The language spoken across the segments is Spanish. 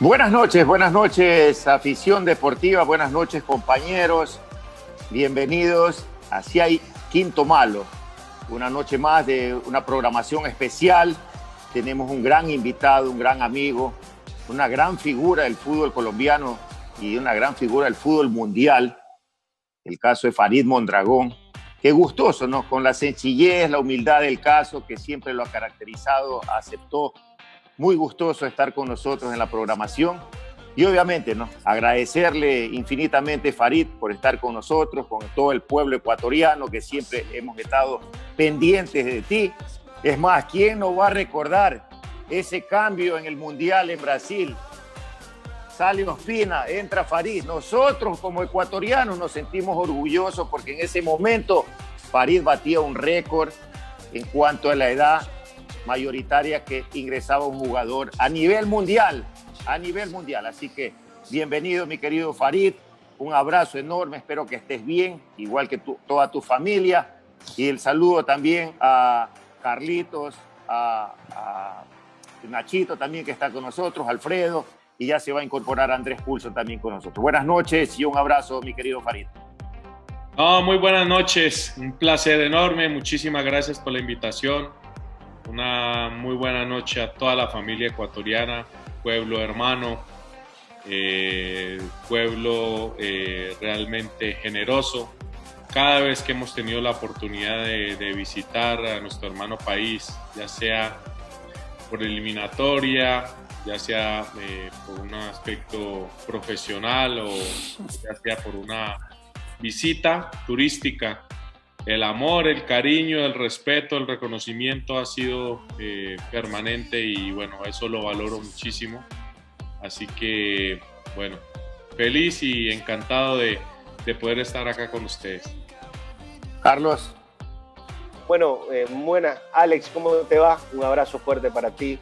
Buenas noches, afición deportiva, buenas noches, compañeros. Bienvenidos a Si Hay Quinto Malo. Una noche más de una programación especial. Tenemos un gran invitado, un gran amigo, una gran figura del fútbol colombiano y una gran figura del fútbol mundial. El caso de Farid Mondragón. Qué gustoso, ¿no? Con la sencillez, la humildad del caso que siempre lo ha caracterizado, aceptó. Muy gustoso estar con nosotros en la programación y obviamente, ¿no?, agradecerle infinitamente, Farid, por estar con nosotros, con todo el pueblo ecuatoriano que siempre hemos estado pendientes de ti. Es más, ¿quién no va a recordar ese cambio en el Mundial en Brasil? Sale Ospina, entra Farid. Nosotros como ecuatorianos nos sentimos orgullosos porque en ese momento Farid batía un récord en cuanto a la edad mayoritaria que ingresaba un jugador a nivel mundial. Así que bienvenido, mi querido Farid, un abrazo enorme, espero que estés bien, igual que toda tu familia, y el saludo también a Carlitos, a Nachito también, que está con nosotros, Alfredo, y ya se va a incorporar Andrés Pulso también con nosotros. Buenas noches y un abrazo, mi querido Farid. Muy buenas noches, un placer enorme, muchísimas gracias por la invitación. Una muy buena noche a toda la familia ecuatoriana, pueblo hermano, pueblo realmente generoso. Cada vez que hemos tenido la oportunidad de visitar a nuestro hermano país, ya sea por eliminatoria, ya sea por un aspecto profesional o ya sea por una visita turística, el amor, el cariño, el respeto, el reconocimiento ha sido permanente y bueno, eso lo valoro muchísimo. Así que bueno, feliz y encantado de poder estar acá con ustedes. Carlos. Bueno, buenas. Alex, ¿cómo te va? Un abrazo fuerte para ti.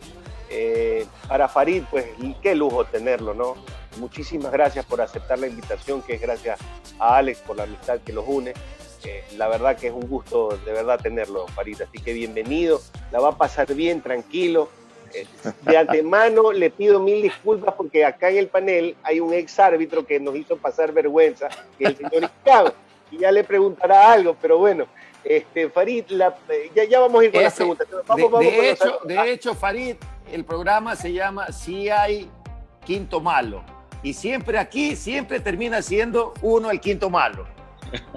Para Farid, pues qué lujo tenerlo, ¿no? Muchísimas gracias por aceptar la invitación, que es gracias a Alex por la amistad que los une. La verdad que es un gusto de verdad tenerlo, Farid, así que bienvenido, la va a pasar bien, tranquilo. De antemano le pido mil disculpas porque acá en el panel hay un ex árbitro que nos hizo pasar vergüenza, que es el señor Iscao, y ya le preguntará algo, pero bueno, Farid, ya vamos a ir con las preguntas. De hecho, Farid, el programa se llama Si Hay Quinto Malo, y siempre aquí termina siendo uno el quinto malo.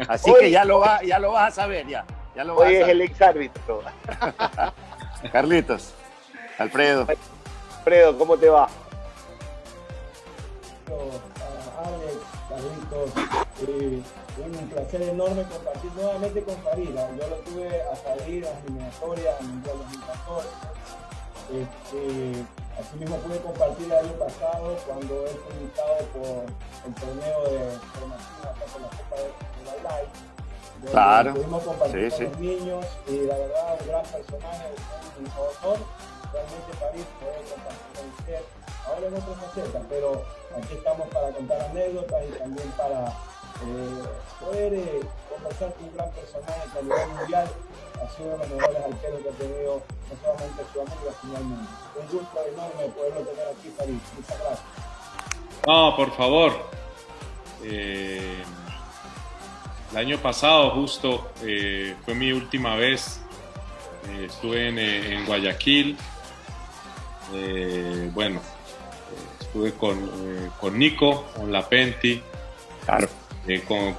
Así hoy, que ya lo vas a saber, ya lo vas hoy a saber. Es el exárbitro. Carlitos, Alfredo, ¿cómo te va? Alex, Carlitos, un placer enorme compartir nuevamente con Farid. Yo lo tuve a Farid a la eliminatoria Mundial 2014. Asimismo pude compartir el año pasado cuando él fue invitado por el torneo de formación acá con la Copa de la Live. Claro. Pudimos compartir con los niños y la verdad un gran personaje, un honor. Realmente Farid poder compartir con usted. Ahora en otra faceta, pero aquí estamos para contar anécdotas y también para poder conversar con un gran personaje que a nivel mundial ha sido uno de los mejores arqueros que ha tenido no solamente Sudamérica, sino el mundo. Un gusto enorme poderlo tener aquí, Farid. Muchas gracias. No, por favor. El año pasado justo fue mi última vez. Estuve en Guayaquil. Bueno, estuve con Nico, con La Penti. Claro.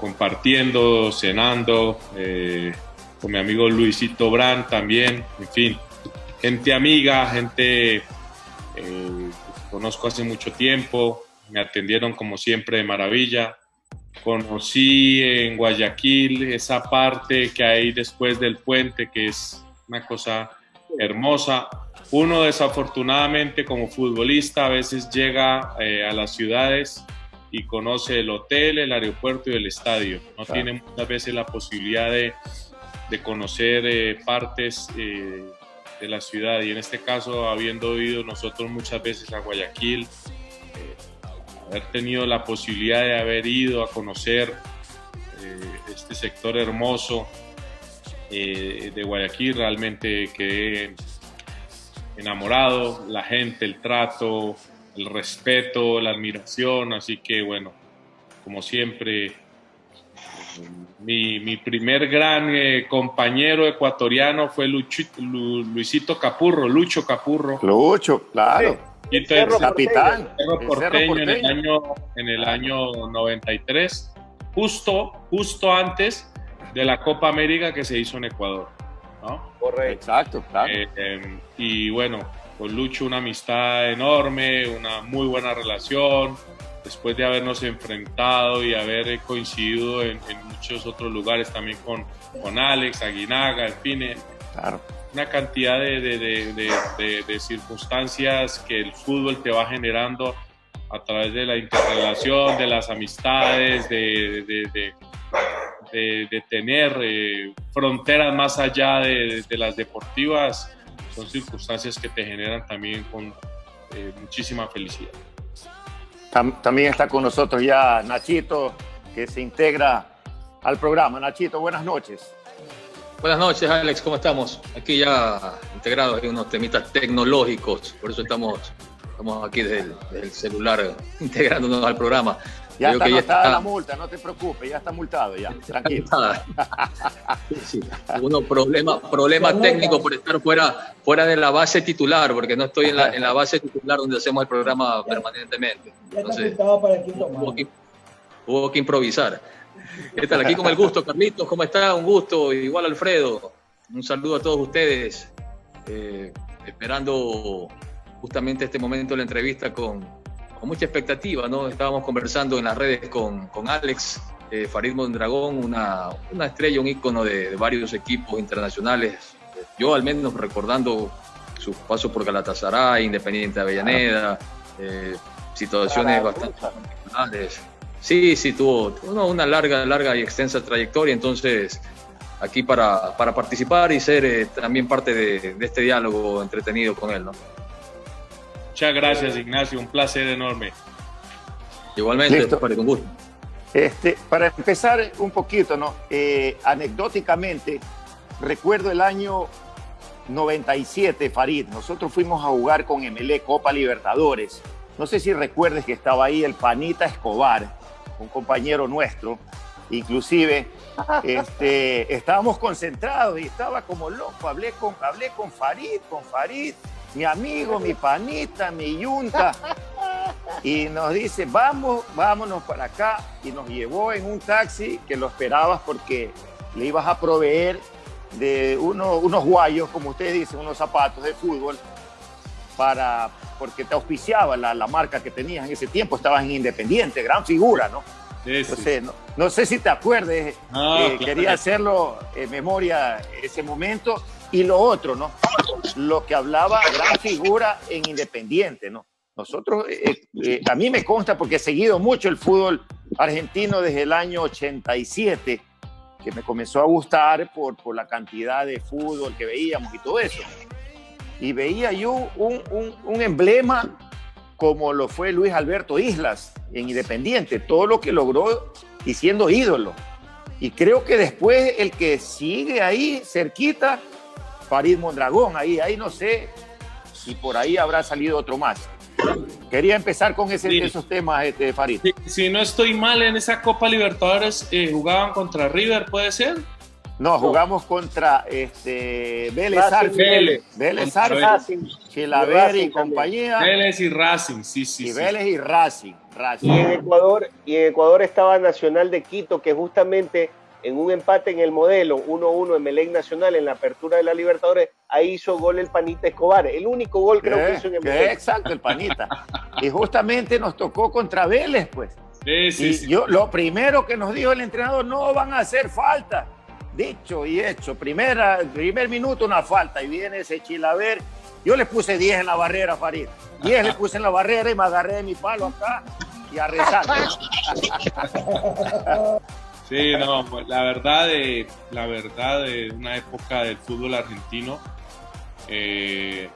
Compartiendo, cenando, con mi amigo Luisito Brand también, en fin, gente amiga, gente que conozco hace mucho tiempo, me atendieron como siempre de maravilla. Conocí en Guayaquil esa parte que hay después del puente, que es una cosa hermosa. Uno desafortunadamente como futbolista a veces llega a las ciudades y conoce el hotel, el aeropuerto y el estadio. No claro. Tiene muchas veces la posibilidad de conocer partes de la ciudad, y en este caso, habiendo ido nosotros muchas veces a Guayaquil, haber tenido la posibilidad de haber ido a conocer este sector hermoso de Guayaquil, realmente quedé enamorado. La gente, el trato, el respeto, la admiración, así que bueno, como siempre, mi primer gran compañero ecuatoriano fue Luisito Capurro, Lucho Capurro. Lucho, claro. El capitán. Cerro Porteño en el año 93, justo antes de la Copa América que se hizo en Ecuador, ¿no? Correcto. Exacto, claro. Y bueno, con Lucho una amistad enorme, una muy buena relación, después de habernos enfrentado y haber coincidido en muchos otros lugares, también con Alex, Aguinaga, en fin, claro. Una cantidad de circunstancias que el fútbol te va generando a través de la interrelación, de las amistades, de tener fronteras más allá de las deportivas. Son circunstancias que te generan también con muchísima felicidad. También está con nosotros ya Nachito, que se integra al programa. Nachito, buenas noches. Buenas noches, Alex, ¿cómo estamos? Aquí ya integrados en unos temitas tecnológicos, por eso estamos aquí desde el celular integrándonos al programa. Ya está anotada la multa, no te preocupes, ya está multado, ya, tranquilo. Sí. Unos problemas técnicos por estar fuera de la base titular, porque no estoy en la base titular donde hacemos el programa permanentemente. Entonces, hubo que improvisar. ¿Qué tal? Aquí con el gusto, Carlitos, ¿cómo está? Un gusto, igual Alfredo. Un saludo a todos ustedes, esperando justamente este momento de la entrevista con mucha expectativa, ¿no? Estábamos conversando en las redes con Alex, Farid Mondragón, una estrella, un ícono de varios equipos internacionales. Yo al menos recordando su paso por Galatasaray, Independiente de Avellaneda, situaciones bastante particulares. Sí, tuvo una larga y extensa trayectoria, entonces aquí para participar y ser también parte de este diálogo entretenido con él, ¿no? Muchas gracias, Ignacio, un placer enorme. Igualmente, un gusto. Para empezar un poquito, ¿no? Anecdóticamente, recuerdo el año 97, Farid, nosotros fuimos a jugar con Emelec Copa Libertadores. No sé si recuerdes que estaba ahí el Panita Escobar, un compañero nuestro, inclusive estábamos concentrados y estaba como loco, hablé con Farid, mi amigo, mi panita, mi yunta, y nos dice, vámonos para acá, y nos llevó en un taxi que lo esperabas porque le ibas a proveer de unos guayos, como ustedes dicen, unos zapatos de fútbol, porque te auspiciaba la marca que tenías en ese tiempo, estabas en Independiente, gran figura, ¿no? Sí. Entonces, no sé si te acuerdes, claro. Quería hacerlo en memoria ese momento. Y lo otro, ¿no? Lo que hablaba, gran figura en Independiente, ¿no? Nosotros, a mí me consta porque he seguido mucho el fútbol argentino desde el año 87, que me comenzó a gustar por la cantidad de fútbol que veíamos y todo eso. Y veía yo un emblema como lo fue Luis Alberto Islas en Independiente, todo lo que logró y siendo ídolo. Y creo que después el que sigue ahí cerquita, Farid Mondragón, ahí no sé si por ahí habrá salido otro más. Quería empezar con esos temas, Farid. Si no estoy mal, en esa Copa Libertadores jugaban contra River, ¿puede ser? No, jugamos contra Vélez Sarsfield, Chilaver y compañía. Vélez y Racing, sí. Y Vélez y Racing. Y en Ecuador estaba Nacional de Quito, que justamente en un empate en el modelo 1-1 Emelec Nacional en la apertura de la Libertadores, ahí hizo gol el Panita Escobar, el único gol creo que hizo en Emelec. Exacto, el Panita. Y justamente nos tocó contra Vélez, pues. Sí. Lo primero que nos dijo el entrenador, no van a hacer falta. Dicho y hecho, primer minuto una falta y viene ese Chilaver. Yo le puse 10 en la barrera, Farid. 10 le puse en la barrera y me agarré de mi palo acá y a rezar. Sí, no, la verdad de una época del fútbol argentino.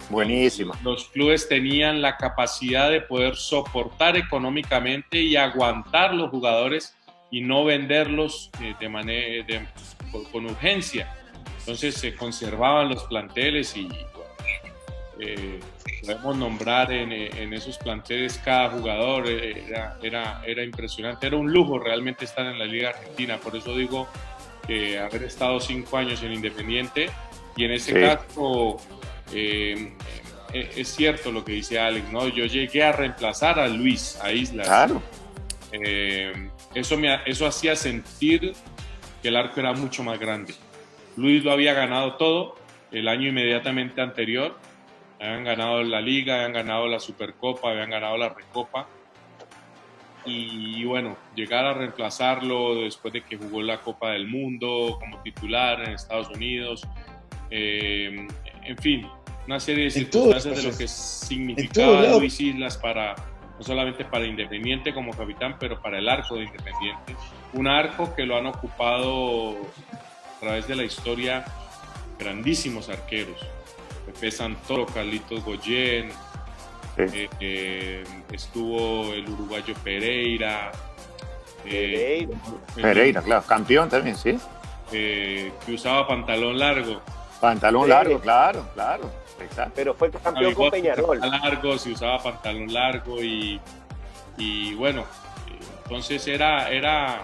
Buenísima. Los clubes tenían la capacidad de poder soportar económicamente y aguantar los jugadores y no venderlos con urgencia. Entonces se conservaban los planteles y podemos nombrar en esos planteles cada jugador, era impresionante, era un lujo realmente estar en la Liga Argentina, por eso digo que haber estado 5 años en Independiente, y en ese caso es cierto lo que dice Alex, ¿no? Yo llegué a reemplazar a Luis, a Islas. Claro. Eso hacía sentir que el arco era mucho más grande. Luis lo había ganado todo el año inmediatamente anterior. Habían ganado la Liga, habían ganado la Supercopa, habían ganado la Recopa. Y bueno, llegar a reemplazarlo después de que jugó la Copa del Mundo como titular en Estados Unidos. En fin, una serie de circunstancias de lo que significaba Luis Islas no solamente para Independiente como capitán, pero para el arco de Independiente. Un arco que lo han ocupado a través de la historia grandísimos arqueros. Pepe Santoro, Carlitos Goyen, estuvo el uruguayo Pereira. Pereira, claro, campeón también, sí. Que usaba pantalón largo. Pantalón largo, claro. Exacto. Pero fue campeón con Peñarol. Se usaba pantalón largo y bueno, entonces era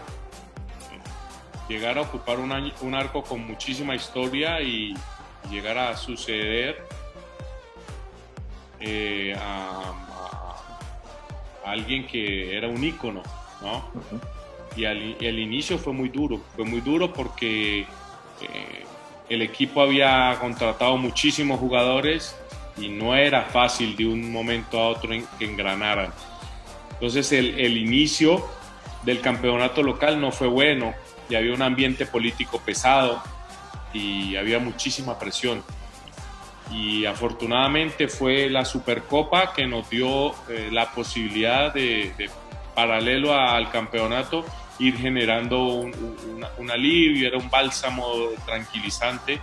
llegar a ocupar un arco con muchísima historia y llegar a suceder a alguien que era un ícono, ¿no? Uh-huh. Y el inicio fue muy duro porque el equipo había contratado muchísimos jugadores y no era fácil de un momento a otro que engranaran. Entonces el inicio del campeonato local no fue bueno y había un ambiente político pesado y había muchísima presión. Y afortunadamente fue la Supercopa que nos dio la posibilidad de paralelo al campeonato, ir generando un alivio, era un bálsamo tranquilizante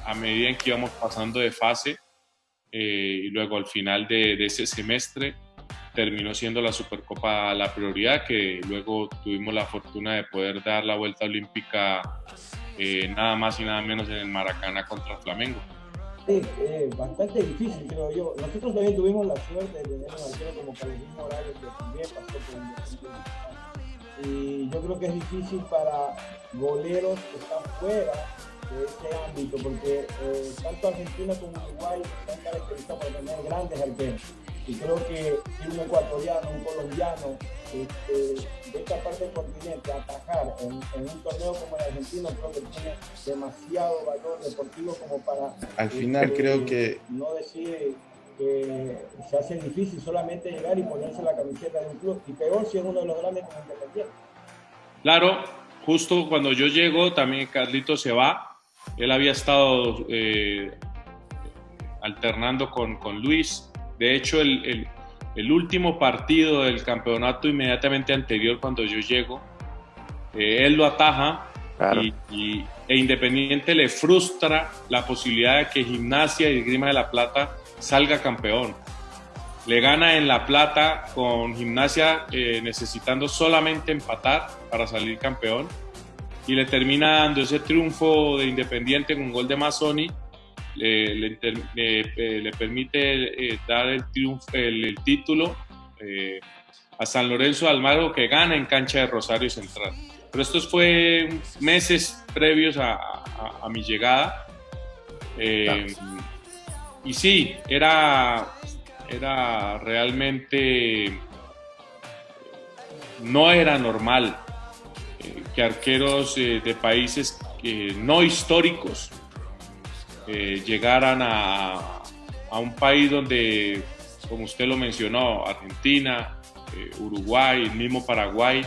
a medida en que íbamos pasando de fase, y luego al final de ese semestre terminó siendo la Supercopa la prioridad, que luego tuvimos la fortuna de poder dar la vuelta olímpica nada más y nada menos en el Maracaná contra Flamengo. Sí, bastante difícil, creo yo. Nosotros también tuvimos la suerte de tener un arquero como Carolín Morales, que también pasó por Independiente. Y yo creo que es difícil para goleros que están fuera de ese ámbito, porque tanto Argentina como Uruguay están caracterizados por tener grandes arqueros. Y creo que un ecuatoriano, un colombiano, de esta parte del continente, atajar en un torneo como el argentino, creo que tiene demasiado valor deportivo como para... Al final creo que... No decir que se hace difícil solamente llegar y ponerse la camiseta de un club, y peor si es uno de los grandes como Independiente. Claro, justo cuando yo llego también Carlitos se va. Él había estado alternando con Luis. De hecho, el último partido del campeonato inmediatamente anterior, cuando yo llego, él lo ataja. Claro. E Independiente le frustra la posibilidad de que Gimnasia y Esgrima de la Plata salga campeón. Le gana en La Plata con Gimnasia necesitando solamente empatar para salir campeón, y le termina dando ese triunfo de Independiente con gol de Mazzoni. Le permite dar el título a San Lorenzo de Almagro, que gana en cancha de Rosario Central. Pero esto fue meses previos a mi llegada, y sí, era realmente, no era normal que arqueros de países no históricos llegaran a un país donde, como usted lo mencionó, Argentina, Uruguay, el mismo Paraguay,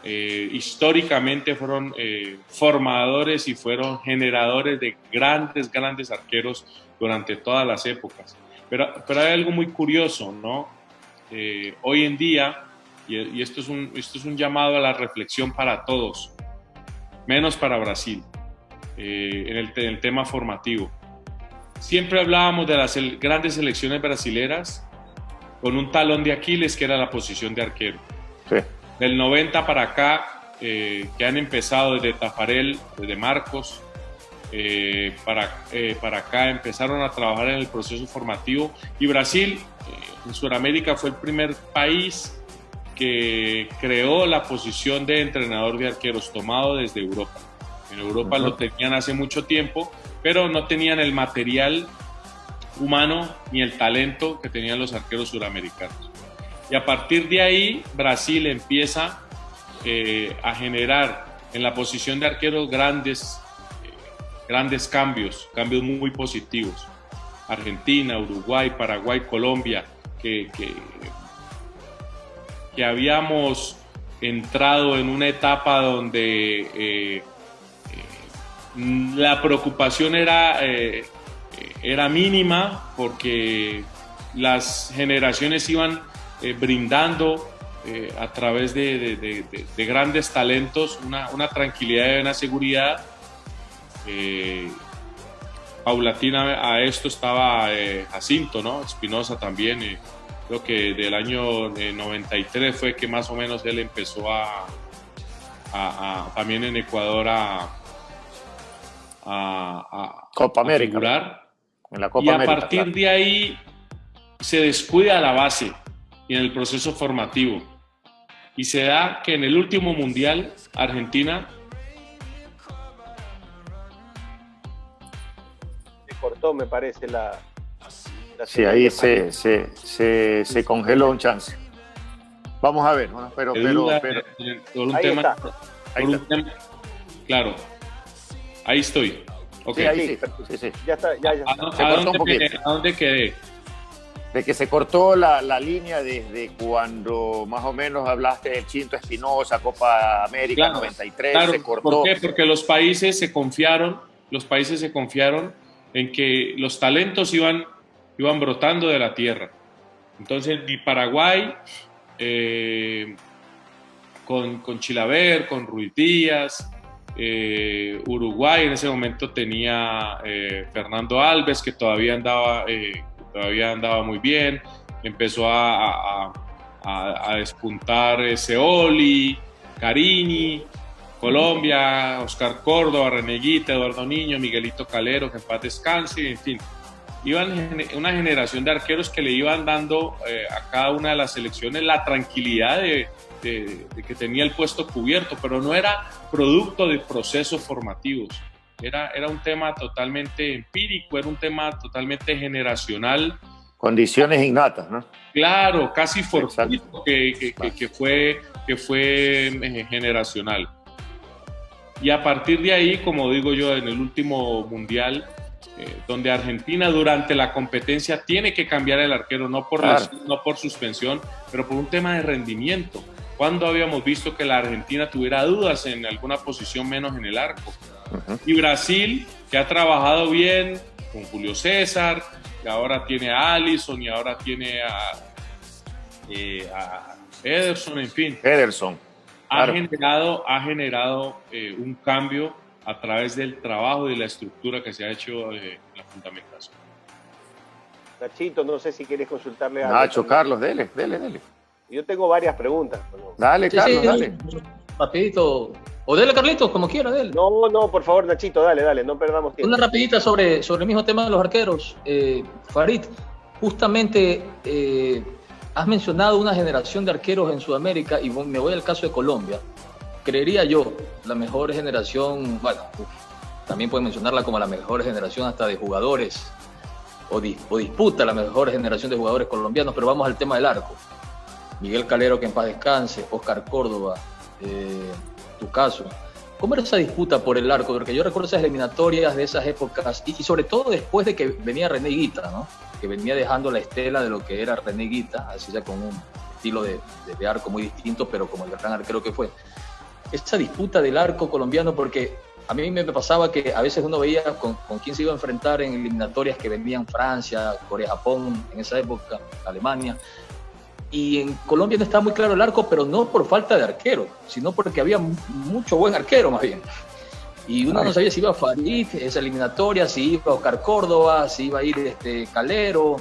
históricamente fueron formadores y fueron generadores de grandes arqueros durante todas las épocas. Pero hay algo muy curioso, ¿no? Hoy en día, y esto es un llamado a la reflexión para todos, menos para Brasil, en el tema formativo. Siempre hablábamos de las grandes selecciones brasileras con un talón de Aquiles, que era la posición de arquero. Sí. Del 90 para acá, que han empezado desde Tafarel, desde Marcos, para acá, empezaron a trabajar en el proceso formativo, y Brasil en Sudamérica fue el primer país que creó la posición de entrenador de arqueros, tomado desde Europa. En Europa lo tenían hace mucho tiempo, pero no tenían el material humano ni el talento que tenían los arqueros suramericanos. Y a partir de ahí, Brasil empieza a generar en la posición de arqueros grandes cambios muy positivos. Argentina, Uruguay, Paraguay, Colombia, que habíamos entrado en una etapa donde la preocupación era mínima, porque las generaciones iban brindando a través de grandes talentos una tranquilidad y una seguridad. Paulatina a esto estaba Jacinto, ¿no? Espinosa también. Creo que del año 93 fue que más o menos él empezó también en Ecuador a Copa América, figurar. En la Copa y a América, partir claro. de ahí se descuida la base y en el proceso formativo. Y se da que en el último mundial, Argentina cortó, me parece, la sí, ahí se congeló un chance. Vamos a ver, ¿no? Pero por un ahí tema, está. Ahí está. claro, ahí estoy. Okay. Sí, ahí sí. Ya está, ya. ¿A dónde quedé? De que se cortó la línea desde cuando más o menos hablaste del Chinto Espinosa, Copa América, Claro, 93, claro. se cortó. ¿Por qué? Porque los países se confiaron en que los talentos iban brotando de la tierra. Entonces, ni Paraguay, con Chilaver, con Ruiz Díaz, Uruguay en ese momento tenía Fernando Alves, que todavía andaba muy bien, empezó a despuntar Scioli, Carini. Colombia, Oscar Córdoba, Reneguita, Eduardo Niño, Miguelito Calero, que en paz descanse, en fin. Iban una generación de arqueros que le iban dando a cada una de las selecciones la tranquilidad de que tenía el puesto cubierto, pero no era producto de procesos formativos. Era un tema totalmente empírico, era un tema totalmente generacional. Condiciones innatas, ¿no? Claro, casi fortuito que fue generacional. Y a partir de ahí, como digo yo, en el último mundial, donde Argentina durante la competencia tiene que cambiar el arquero, no por lesión, no por suspensión, pero por un tema de rendimiento. ¿Cuándo habíamos visto que la Argentina tuviera dudas en alguna posición menos en el arco? Y Brasil, que ha trabajado bien con Julio César, que ahora tiene a Alisson y ahora tiene a Ederson, en fin. Ha generado un cambio a través del trabajo y de la estructura que se ha hecho en la fundamentación. Nachito, no sé si quieres consultarle a Nacho, Carlos, dele. Yo tengo varias preguntas. Dale, Carlos, dale. Rapidito. O dele, Carlitos, como quiera, dele. No, por favor, Nachito, dale, no perdamos tiempo. Una rapidita sobre el mismo tema de los arqueros. Farid, justamente has mencionado una generación de arqueros en Sudamérica y me voy al caso de Colombia. Creería yo, la mejor generación, bueno, también pueden mencionarla como la mejor generación hasta de jugadores, o disputa la mejor generación de jugadores colombianos, pero vamos al tema del arco. Miguel Calero, que en paz descanse, Oscar Córdoba, tu caso. ¿Cómo era esa disputa por el arco? Porque yo recuerdo esas eliminatorias de esas épocas y sobre todo después de que venía René Guita, ¿no? Que venía dejando la estela de lo que era René Guita, así ya con un estilo de arco muy distinto, pero como el gran arquero que fue. Esa disputa del arco colombiano, porque a mí me pasaba que a veces uno veía con quién se iba a enfrentar en eliminatorias que venían Francia, Corea, Japón, en esa época, Alemania. Y en Colombia no estaba muy claro el arco, pero no por falta de arquero, sino porque había mucho buen arquero más bien. Y uno no sabía si iba a Farid, esa eliminatoria, si iba a Oscar Córdoba, si iba a ir Calero.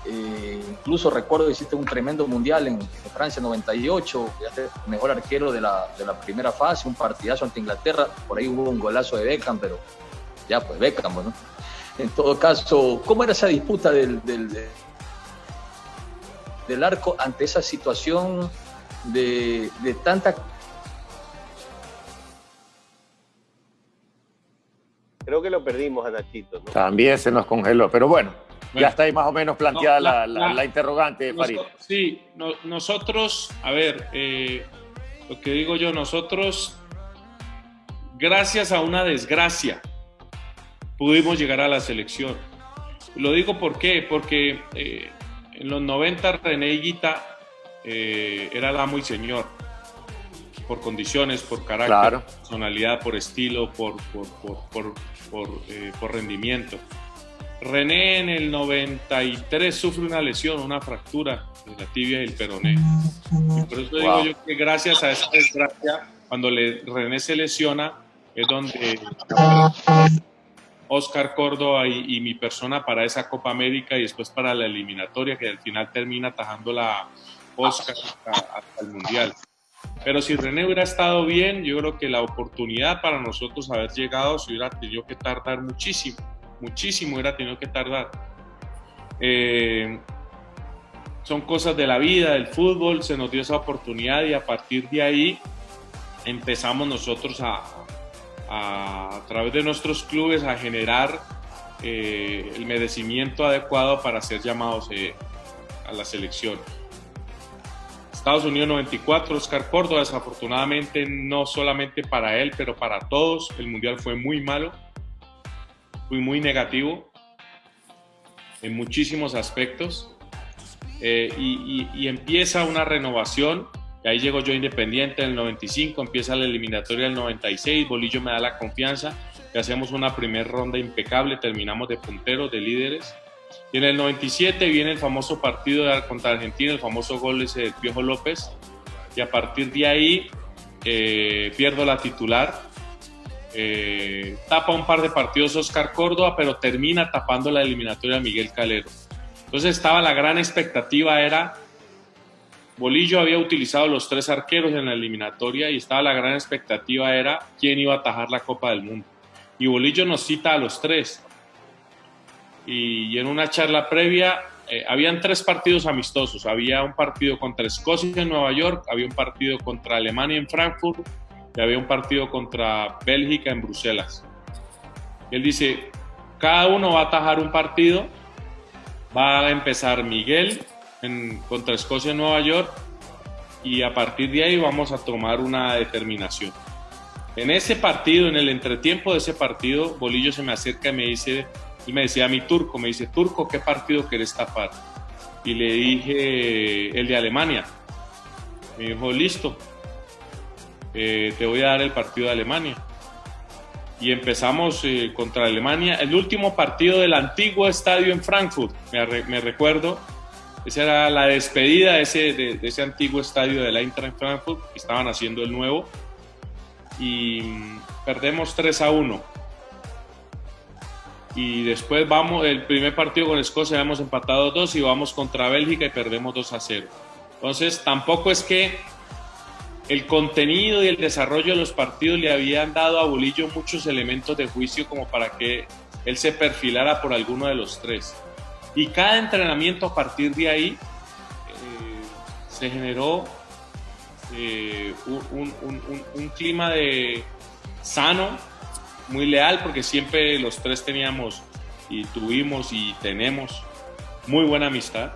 Incluso recuerdo que hiciste un tremendo mundial en Francia 98, quedaste el mejor arquero de la primera fase, un partidazo ante Inglaterra, por ahí hubo un golazo de Beckham, pero ya pues Beckham, ¿no? En todo caso, ¿cómo era esa disputa del arco ante esa situación de tanta... Creo que lo perdimos a Nachito, ¿no? También se nos congeló, pero bueno, ya está ahí más o menos planteada la interrogante, Farid. Sí, nosotros, a ver, lo que digo yo, nosotros, gracias a una desgracia, pudimos llegar a la selección. Lo digo ¿por qué? Porque en los 90 René Higuita era el amo y señor, por condiciones, por carácter, claro, por personalidad, por estilo, por rendimiento. René en el 93 sufre una lesión, una fractura de la tibia y el peroné. Y por eso digo yo que gracias a esa desgracia, cuando René se lesiona, es donde Oscar Córdoba y mi persona para esa Copa América y después para la eliminatoria, que al final termina atajando la Oscar hasta el Mundial. Pero si René hubiera estado bien, yo creo que la oportunidad para nosotros haber llegado se hubiera tenido que tardar muchísimo hubiera tenido que tardar. Son cosas de la vida, del fútbol, se nos dio esa oportunidad y a partir de ahí empezamos nosotros a través de nuestros clubes a generar el merecimiento adecuado para ser llamados a la selección. Estados Unidos 94, Oscar Córdoba, desafortunadamente no solamente para él, pero para todos, el Mundial fue muy malo, fue muy negativo en muchísimos aspectos y empieza una renovación, y ahí llego yo Independiente en el 95, empieza la eliminatoria del 96, Bolillo me da la confianza, que hacemos una primera ronda impecable, terminamos de punteros, de líderes. Y en el 97 viene el famoso partido contra Argentina, el famoso gol ese del Piojo López, y a partir de ahí pierdo la titular, tapa un par de partidos Oscar Córdoba, pero termina tapando la eliminatoria a Miguel Calero. Entonces estaba la gran expectativa, era Bolillo había utilizado los 3 arqueros en la eliminatoria y estaba la gran expectativa, era quién iba a atajar la Copa del Mundo. Y Bolillo nos cita a los 3. Y en una charla previa habían 3 partidos amistosos. Había un partido contra Escocia en Nueva York, había un partido contra Alemania en Frankfurt y había un partido contra Bélgica en Bruselas. Él dice, cada uno va a atajar un partido, va a empezar Miguel contra Escocia en Nueva York y a partir de ahí vamos a tomar una determinación. En ese partido, en el entretiempo de ese partido, Bolillo se me acerca y me dice... Él me decía a mi Turco, me dice, Turco, ¿qué partido querés tapar? Y le dije, el de Alemania. Me dijo, listo, te voy a dar el partido de Alemania. Y empezamos contra Alemania, el último partido del antiguo estadio en Frankfurt, me recuerdo, esa era la despedida de ese antiguo estadio del Eintracht en Frankfurt, que estaban haciendo el nuevo, y perdemos 3-1. Y después el primer partido con Escocia habíamos empatado 2 y vamos contra Bélgica y perdemos 2-0. Entonces tampoco es que el contenido y el desarrollo de los partidos le habían dado a Bolillo muchos elementos de juicio como para que él se perfilara por alguno de los 3. Y cada entrenamiento a partir de ahí se generó un clima sano, muy leal, porque siempre los 3 teníamos y tuvimos y tenemos muy buena amistad,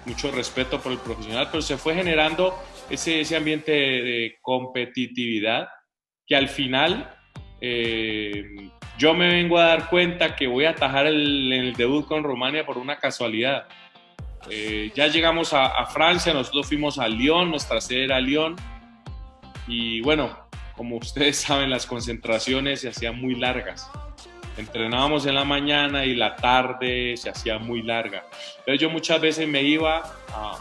mucho respeto por el profesional, pero se fue generando ese ambiente de competitividad que al final yo me vengo a dar cuenta que voy a atajar en el debut con Rumania por una casualidad. Ya llegamos a Francia, nosotros fuimos a Lyon, nuestra sede era Lyon, y bueno, como ustedes saben, las concentraciones se hacían muy largas. Entrenábamos en la mañana y la tarde se hacía muy larga. Entonces yo muchas veces me iba a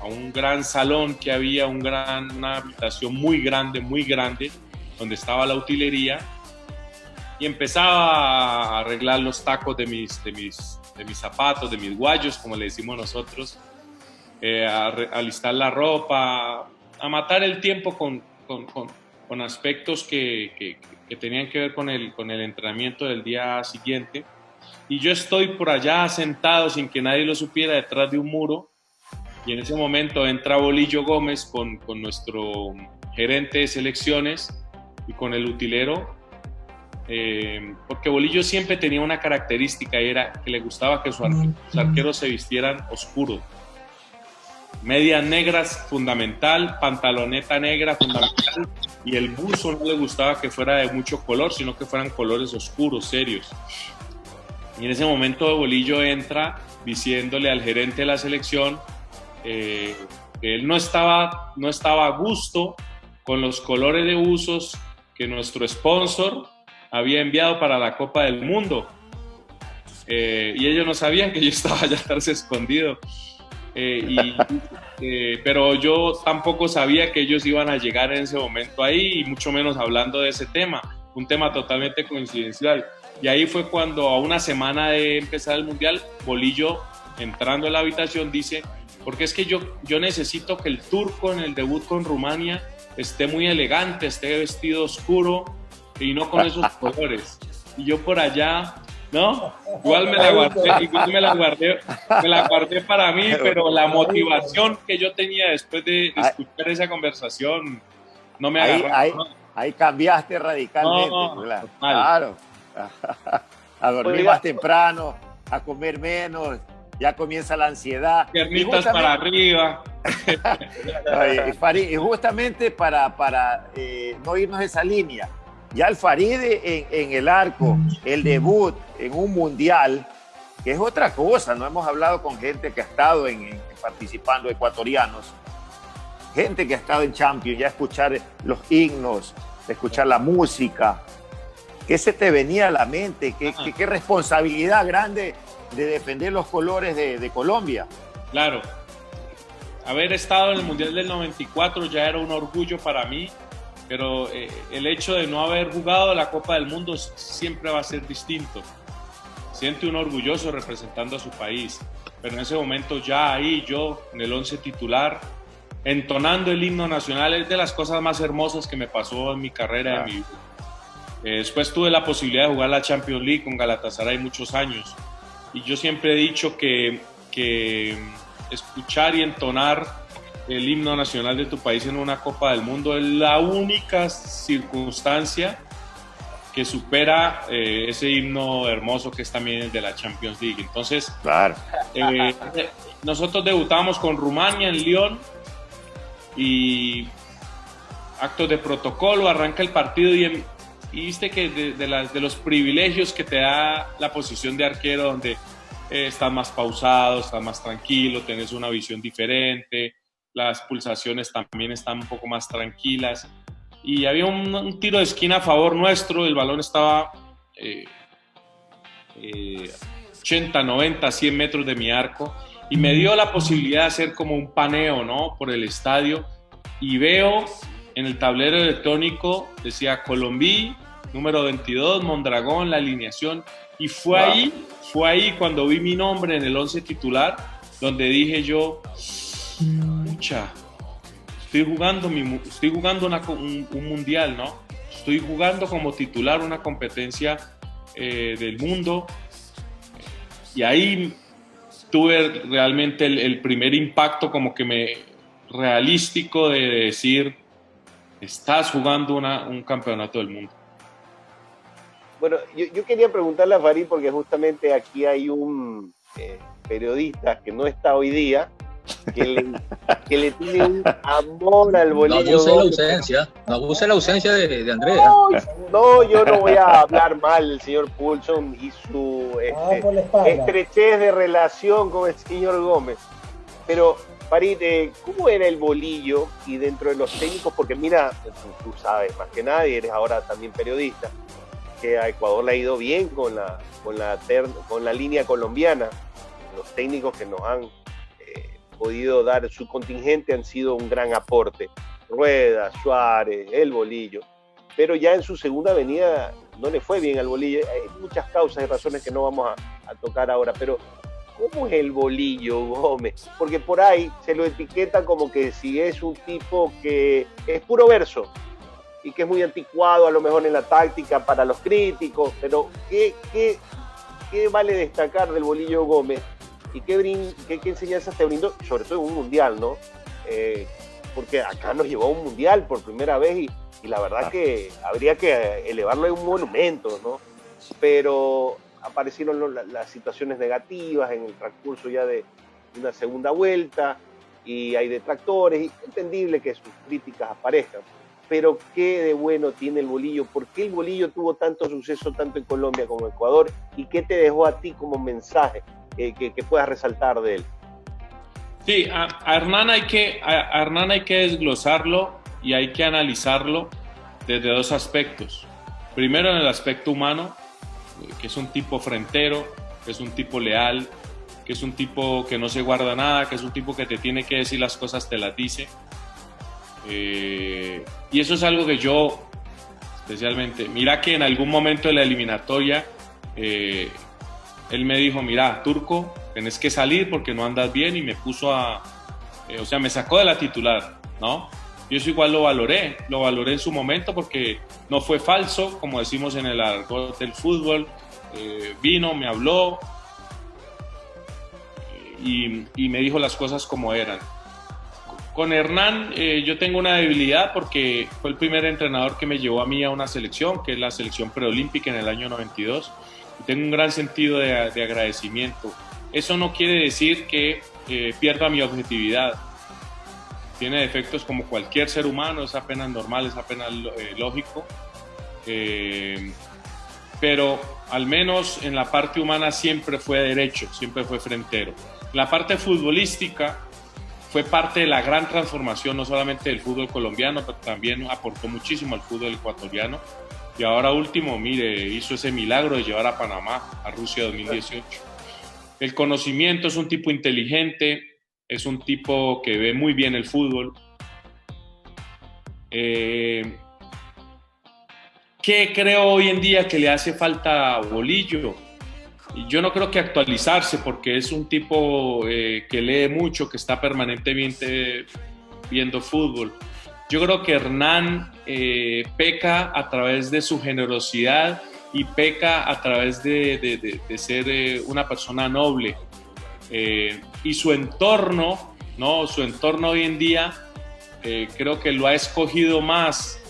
un gran salón que había, una habitación muy grande, donde estaba la utilería, y empezaba a arreglar los tacos de mis zapatos, de mis guayos, como le decimos nosotros, a alistar la ropa, a matar el tiempo con aspectos que que tenían que ver con el entrenamiento del día siguiente. Y yo estoy por allá sentado sin que nadie lo supiera detrás de un muro. Y en ese momento entra Bolillo Gómez con nuestro gerente de selecciones y con el utilero. Porque Bolillo siempre tenía una característica y era que le gustaba que sus arqueros se vistieran oscuros. Medias negras, fundamental, pantaloneta negra, fundamental, y el buzo no le gustaba que fuera de mucho color, sino que fueran colores oscuros, serios. Y en ese momento Bolillo entra diciéndole al gerente de la selección que él no estaba a gusto con los colores de buzos que nuestro sponsor había enviado para la Copa del Mundo. Y ellos no sabían que yo estaba allá atrás escondido. Pero yo tampoco sabía que ellos iban a llegar en ese momento ahí, y mucho menos hablando de ese tema, un tema totalmente coincidencial. Y ahí fue cuando, a una semana de empezar el Mundial, Bolillo, entrando en la habitación, dice: porque es que yo necesito que el turco en el debut con Rumania esté muy elegante, esté vestido oscuro y no con esos colores. Y yo por allá, ¿no? Igual me la guardé para mí, pero la motivación que yo tenía después de escuchar esa conversación no me agarró. Ahí cambiaste radicalmente. Claro. A dormir más temprano, a comer menos, ya comienza la ansiedad. Piernitas para arriba. Farid, y justamente para no irnos de esa línea, ya el Farid en el arco, el debut en un mundial, que es otra cosa. No hemos hablado con gente que ha estado participando, ecuatorianos, gente que ha estado en Champions, ya escuchar los himnos, escuchar la música. ¿Qué se te venía a la mente? ¿Qué responsabilidad grande de defender los colores de Colombia? Claro. Haber estado en el Mundial del 94 ya era un orgullo para mí, pero el hecho de no haber jugado la Copa del Mundo siempre va a ser distinto. Siente uno orgulloso representando a su país, pero en ese momento ya ahí yo, en el 11 titular, entonando el himno nacional, es de las cosas más hermosas que me pasó en mi carrera, en mi vida. Después tuve la posibilidad de jugar la Champions League con Galatasaray muchos años, y yo siempre he dicho que escuchar y entonar el himno nacional de tu país en una Copa del Mundo es la única circunstancia que supera ese himno hermoso que es también el de la Champions League. Entonces, claro. Nosotros debutamos con Rumania en Lyon y actos de protocolo, arranca el partido y viste que de los privilegios que te da la posición de arquero, donde estás más pausado, estás más tranquilo, tienes una visión diferente, las pulsaciones también están un poco más tranquilas, y había un tiro de esquina a favor nuestro, el balón estaba 80, 90, 100 metros de mi arco, y me dio la posibilidad de hacer como un paneo, ¿no?, por el estadio, y veo en el tablero electrónico, decía Colombia, número 22, Mondragón, la alineación, y fue ahí cuando vi mi nombre en el 11 titular, donde dije yo, pucha, estoy jugando un mundial, ¿no? Estoy jugando como titular una competencia del mundo, y ahí tuve realmente el primer impacto como que realístico de decir, estás jugando un campeonato del mundo. Bueno, yo quería preguntarle a Farid, porque justamente aquí hay un periodista que no está hoy día, que le tiene un amor al Bolillo. No abuse la ausencia de Andrea. No, yo no voy a hablar mal del señor Poulsen y su estrechez de relación con el señor Gómez. Pero, Farid, ¿cómo era el Bolillo? Y dentro de los técnicos, porque mira, tú sabes más que nadie, eres ahora también periodista, que a Ecuador le ha ido bien con la línea colombiana. Los técnicos que nos han podido dar su contingente han sido un gran aporte. Rueda, Suárez, el Bolillo. Pero ya en su segunda venida no le fue bien al Bolillo. Hay muchas causas y razones que no vamos a tocar ahora. Pero, ¿cómo es el Bolillo Gómez? Porque por ahí se lo etiqueta como que si es un tipo que es puro verso, y que es muy anticuado a lo mejor en la táctica para los críticos, pero ¿qué vale destacar del Bolillo Gómez? ¿Y qué enseñanzas te brindó? Sobre todo en un mundial, ¿no? Porque acá nos llevó a un mundial por primera vez y la verdad que habría que elevarlo a un monumento, ¿no? Pero aparecieron las situaciones negativas en el transcurso ya de una segunda vuelta y hay detractores, y es entendible que sus críticas aparezcan. Pero ¿qué de bueno tiene el Bolillo? ¿Por qué el Bolillo tuvo tanto suceso tanto en Colombia como en Ecuador? ¿Y qué te dejó a ti como mensaje que puedas resaltar de él? Sí, a Hernán hay que desglosarlo y hay que analizarlo desde dos aspectos. Primero, en el aspecto humano, que es un tipo frentero, que es un tipo leal, que es un tipo que no se guarda nada, que es un tipo que te tiene que decir las cosas, te las dice. Y eso es algo que yo, especialmente, mira que en algún momento de la eliminatoria, él me dijo, mira, Turco, tenés que salir porque no andas bien, y me puso me sacó de la titular, ¿no? Yo eso igual lo valoré en su momento porque no fue falso, como decimos en el argot del fútbol. Vino, me habló y me dijo las cosas como eran. Con Hernán yo tengo una debilidad porque fue el primer entrenador que me llevó a mí a una selección, que es la selección preolímpica en el año 92, y tengo un gran sentido de agradecimiento. Eso no quiere decir que pierda mi objetividad. Tiene defectos como cualquier ser humano, es apenas normal, es apenas lógico, pero al menos en la parte humana siempre fue derecho, siempre fue frentero. La parte futbolística fue parte de la gran transformación, no solamente del fútbol colombiano, pero también aportó muchísimo al fútbol ecuatoriano. Y ahora último, mire, hizo ese milagro de llevar a Panamá a Rusia 2018. El conocimiento, es un tipo inteligente, es un tipo que ve muy bien el fútbol. ¿Qué creo hoy en día que le hace falta a Bolillo? Yo no creo que actualizarse, porque es un tipo que lee mucho, que está permanentemente viendo fútbol. Yo creo que Hernán peca a través de su generosidad y peca a través de ser una persona noble. Y su entorno, ¿no? Su entorno hoy en día creo que lo ha escogido más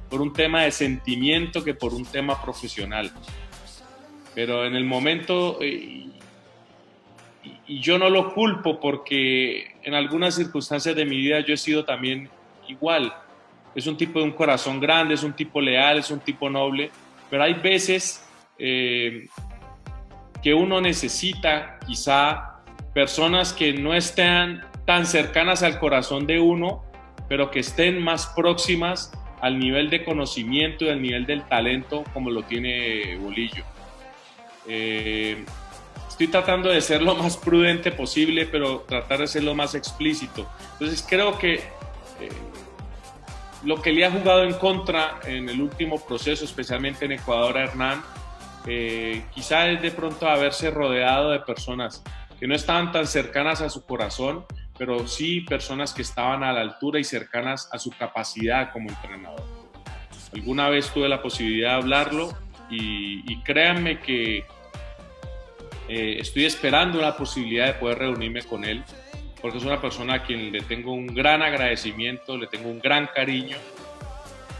por un tema de sentimiento que por un tema profesional. Pero en el momento, y yo no lo culpo porque en algunas circunstancias de mi vida yo he sido también igual. Es un tipo de un corazón grande, es un tipo leal, es un tipo noble, pero hay veces que uno necesita quizá personas que no estén tan cercanas al corazón de uno, pero que estén más próximas al nivel de conocimiento y al nivel del talento como lo tiene Bolillo. Estoy tratando de ser lo más prudente posible, pero tratar de ser lo más explícito. Entonces creo que lo que le ha jugado en contra en el último proceso, especialmente en Ecuador, a Hernán, quizá es de pronto haberse rodeado de personas que no estaban tan cercanas a su corazón, pero sí personas que estaban a la altura y cercanas a su capacidad como entrenador. Alguna vez tuve la posibilidad de hablarlo y créanme que estoy esperando la posibilidad de poder reunirme con él, porque es una persona a quien le tengo un gran agradecimiento, le tengo un gran cariño.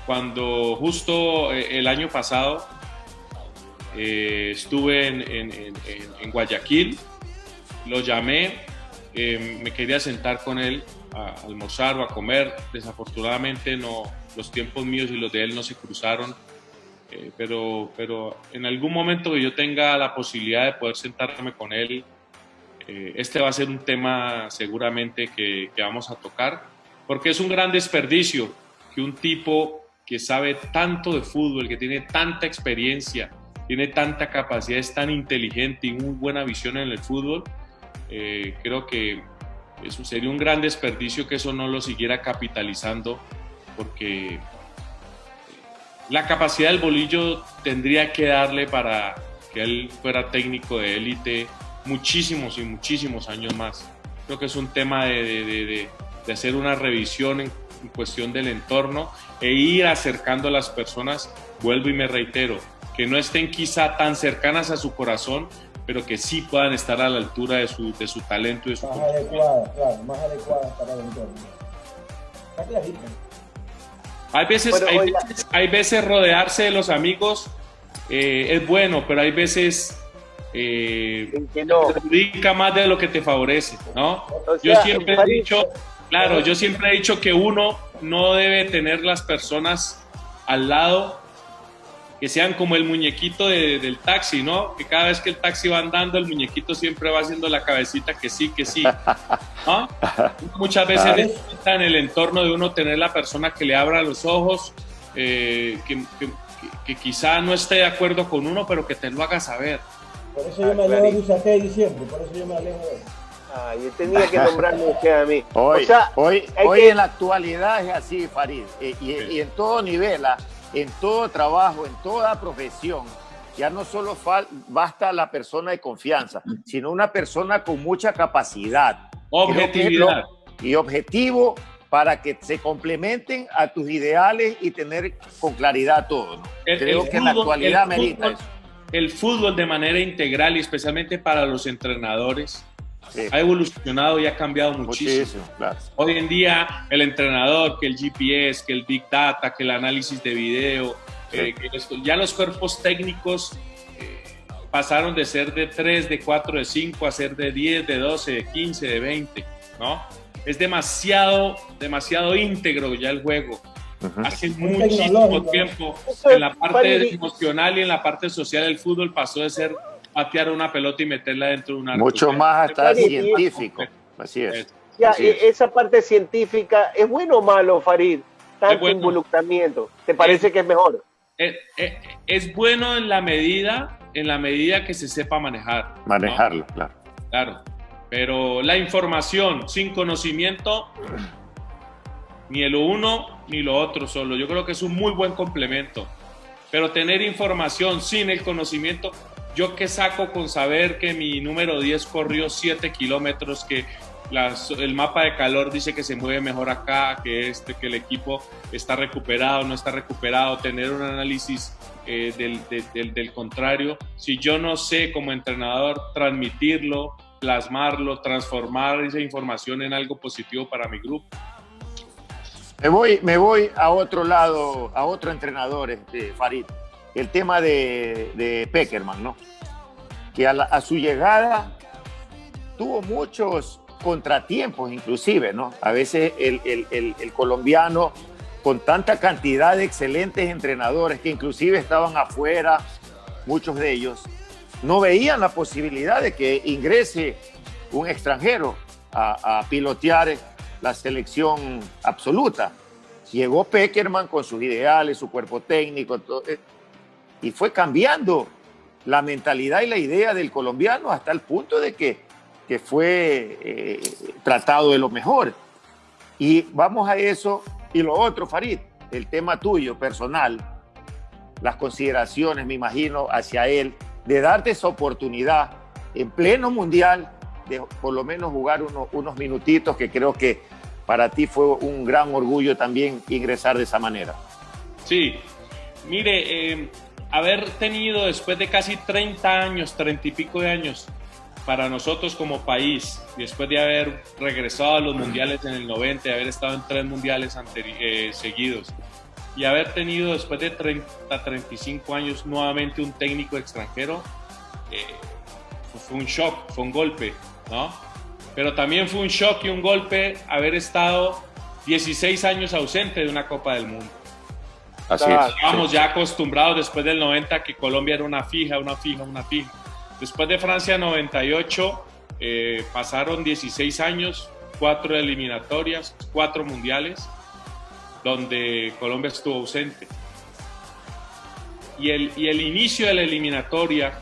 Cuando justo el año pasado estuve en Guayaquil, lo llamé, me quería sentar con él a almorzar o a comer. Desafortunadamente los tiempos míos y los de él no se cruzaron, pero en algún momento que yo tenga la posibilidad de poder sentarme con él, este va a ser un tema seguramente que vamos a tocar, porque es un gran desperdicio que un tipo que sabe tanto de fútbol, que tiene tanta experiencia, tiene tanta capacidad, es tan inteligente y muy buena visión en el fútbol, creo que eso sería un gran desperdicio que eso no lo siguiera capitalizando, porque la capacidad del Bolillo tendría que darle para que él fuera técnico de élite muchísimos y muchísimos años más. Creo que es un tema de hacer una revisión en cuestión del entorno e ir acercando a las personas, vuelvo y me reitero, que no estén quizá tan cercanas a su corazón, pero que sí puedan estar a la altura de su talento y de su más adecuadas, claro, más adecuadas para el entorno. Está clarito. Hay veces rodearse de los amigos es bueno, pero hay veces te perjudica más de lo que te favorece, ¿no? O sea, yo siempre he dicho que uno no debe tener las personas al lado que sean como el muñequito del taxi, ¿no? Que cada vez que el taxi va andando, el muñequito siempre va haciendo la cabecita que sí, ¿no? Muchas veces necesita en el entorno de uno tener la persona que le abra los ojos, que quizá no esté de acuerdo con uno, pero que te lo haga saber. Por eso yo me alejo de Uzategi siempre, por eso yo me alejo de él. Yo tenía que nombrarme usted a mí. Hoy en la actualidad es así, Farid, y en todo nivel, en todo trabajo, en toda profesión, ya no solo basta la persona de confianza, sino una persona con mucha capacidad. Objetividad. Y objetivo para que se complementen a tus ideales y tener con claridad todo, ¿no? Creo que en la actualidad merita eso. El fútbol de manera integral y especialmente para los entrenadores sí, ha evolucionado y ha cambiado muchísimo. Claro. Hoy en día el entrenador, que el GPS, que el Big Data, que el análisis de video, sí, ya los cuerpos técnicos pasaron de ser de 3, de 4, de 5 a ser de 10, de 12, de 15, de 20, ¿no? Es demasiado íntegro ya el juego. Hace muchísimo tiempo, en la parte emocional y en la parte social, el fútbol pasó de ser patear una pelota y meterla dentro de una... Mucho más hasta científico. Así es. Esa parte científica, ¿es bueno o malo, Farid? Tanto involucramiento. ¿Te parece que es mejor? Es bueno en la medida que se sepa manejar. Manejarlo, ¿no? Claro. Pero la información sin conocimiento, ni lo uno ni lo otro solo. Yo creo que es un muy buen complemento. Pero tener información sin el conocimiento, ¿yo qué saco con saber que mi número 10 corrió 7 kilómetros, que el mapa de calor dice que se mueve mejor acá, que el equipo está recuperado, no está recuperado? Tener un análisis del contrario. Si yo no sé como entrenador transmitirlo, plasmarlo, transformar esa información en algo positivo para mi grupo. Me voy a otro lado, a otro entrenador, Farid. El tema de Pekerman, ¿no? Que a su llegada tuvo muchos contratiempos, inclusive, ¿no? A veces el colombiano, con tanta cantidad de excelentes entrenadores que inclusive estaban afuera, muchos de ellos, no veían la posibilidad de que ingrese un extranjero a pilotear la selección absoluta. Llegó Pekerman con sus ideales, su cuerpo técnico, todo, y fue cambiando la mentalidad y la idea del colombiano hasta el punto de que fue tratado de lo mejor. Y vamos a eso. Y lo otro, Farid, el tema tuyo, personal, las consideraciones, me imagino, hacia él, de darte esa oportunidad en pleno mundial, de por lo menos jugar unos minutitos, que creo que para ti fue un gran orgullo también ingresar de esa manera. Sí, mire, haber tenido después de casi 30 años, 30 y pico de años, para nosotros como país, después de haber regresado a los mundiales en el 90, de haber estado en 3 mundiales seguidos, y haber tenido después de 35 años nuevamente un técnico extranjero, fue un shock, fue un golpe, ¿no? Pero también fue un shock y un golpe haber estado 16 años ausente de una Copa del Mundo. Así es. Estábamos ya acostumbrados después del 90 que Colombia era una fija. Después de Francia 98 pasaron 16 años, 4 eliminatorias, 4 mundiales, donde Colombia estuvo ausente. Y el inicio de la eliminatoria,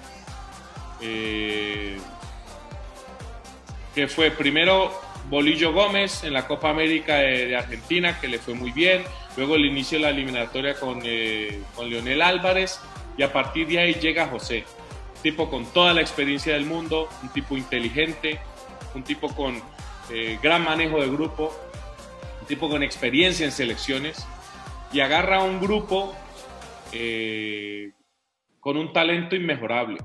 que fue primero Bolillo Gómez en la Copa América de Argentina, que le fue muy bien. Luego el inicio de la eliminatoria con Leonel Álvarez, y a partir de ahí llega José, un tipo con toda la experiencia del mundo, un tipo inteligente, un tipo con gran manejo de grupo, un tipo con experiencia en selecciones, y agarra a un grupo con un talento inmejorable.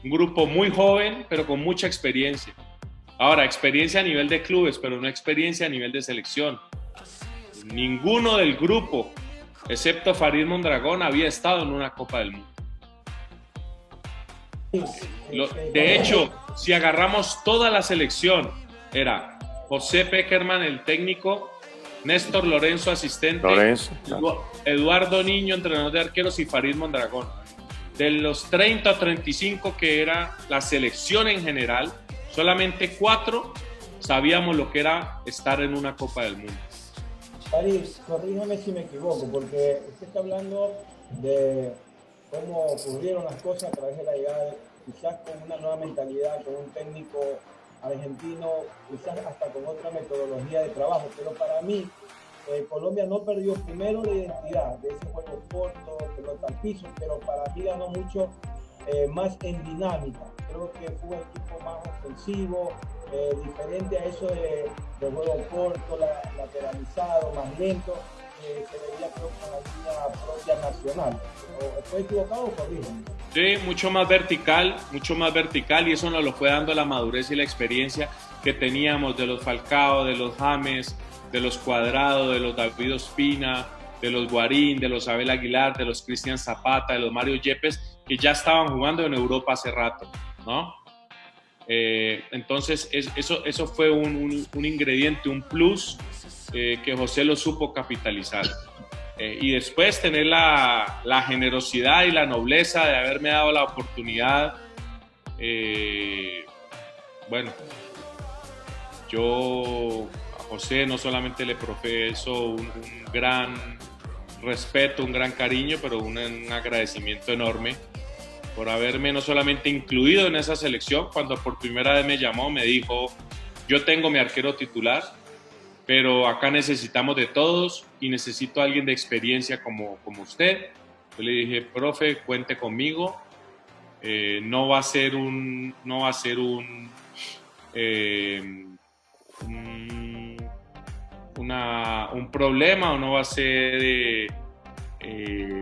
Un grupo muy joven, pero con mucha experiencia. Ahora, experiencia a nivel de clubes, pero no experiencia a nivel de selección. Ninguno del grupo, excepto Farid Mondragón, había estado en una Copa del Mundo. De hecho, si agarramos toda la selección, era José Pekerman, el técnico, Néstor Lorenzo, asistente, claro. Eduardo Niño, entrenador de arqueros, y Farid Mondragón. De los 30 o 35 que era la selección en general, solamente 4 sabíamos lo que era estar en una Copa del Mundo. Farid, corríjame si me equivoco, porque usted está hablando de cómo ocurrieron las cosas a través de la llegada, quizás con una nueva mentalidad, con un técnico argentino, quizás hasta con otra metodología de trabajo, pero para mí Colombia no perdió primero la identidad de ese juego corto, pelota al piso, pero para mí ganó mucho más en dinámica. Creo que fue un equipo más ofensivo, diferente a eso de juego corto, lateralizado, más lento, se veía creo con la línea propia nacional. ¿Estoy equivocado o corrígeme? Sí, mucho más vertical, y eso nos lo fue dando la madurez y la experiencia que teníamos de los Falcao, de los James, de los Cuadrado, de los David Ospina, de los Guarín, de los Abel Aguilar, de los Cristian Zapata, de los Mario Yepes, que ya estaban jugando en Europa hace rato, ¿no? Entonces eso fue un ingrediente, un plus que José lo supo capitalizar. Y después tener la generosidad y la nobleza de haberme dado la oportunidad. Bueno, yo a José no solamente le profeso un gran respeto, un gran cariño, pero un agradecimiento enorme por haberme no solamente incluido en esa selección. Cuando por primera vez me llamó, me dijo: yo tengo mi arquero titular, pero acá necesitamos de todos y necesito a alguien de experiencia como usted. Yo le dije: profe, cuente conmigo, no va a ser un problema, o no va a ser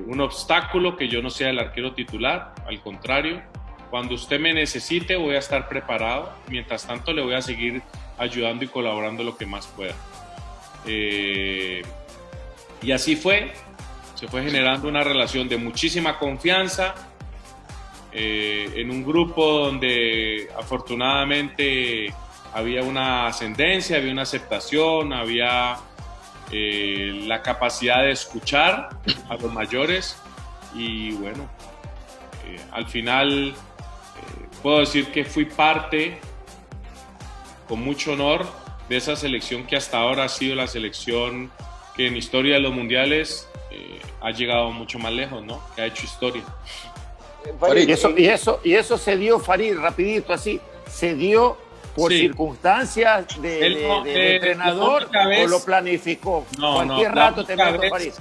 un obstáculo que yo no sea el arquero titular. Al contrario, cuando usted me necesite voy a estar preparado. Mientras tanto le voy a seguir ayudando y colaborando lo que más pueda. Y así fue, se fue generando una relación de muchísima confianza, en un grupo donde afortunadamente había una ascendencia, había una aceptación, había la capacidad de escuchar a los mayores, y bueno, al final puedo decir que fui parte, con mucho honor, de esa selección que hasta ahora ha sido la selección que en historia de los mundiales ha llegado mucho más lejos, ¿no? Que ha hecho historia. Farid, y eso se dio, Farid, rapidito así, se dio por circunstancias de entrenador, o lo planificó. Cualquier rato te meto, Farid.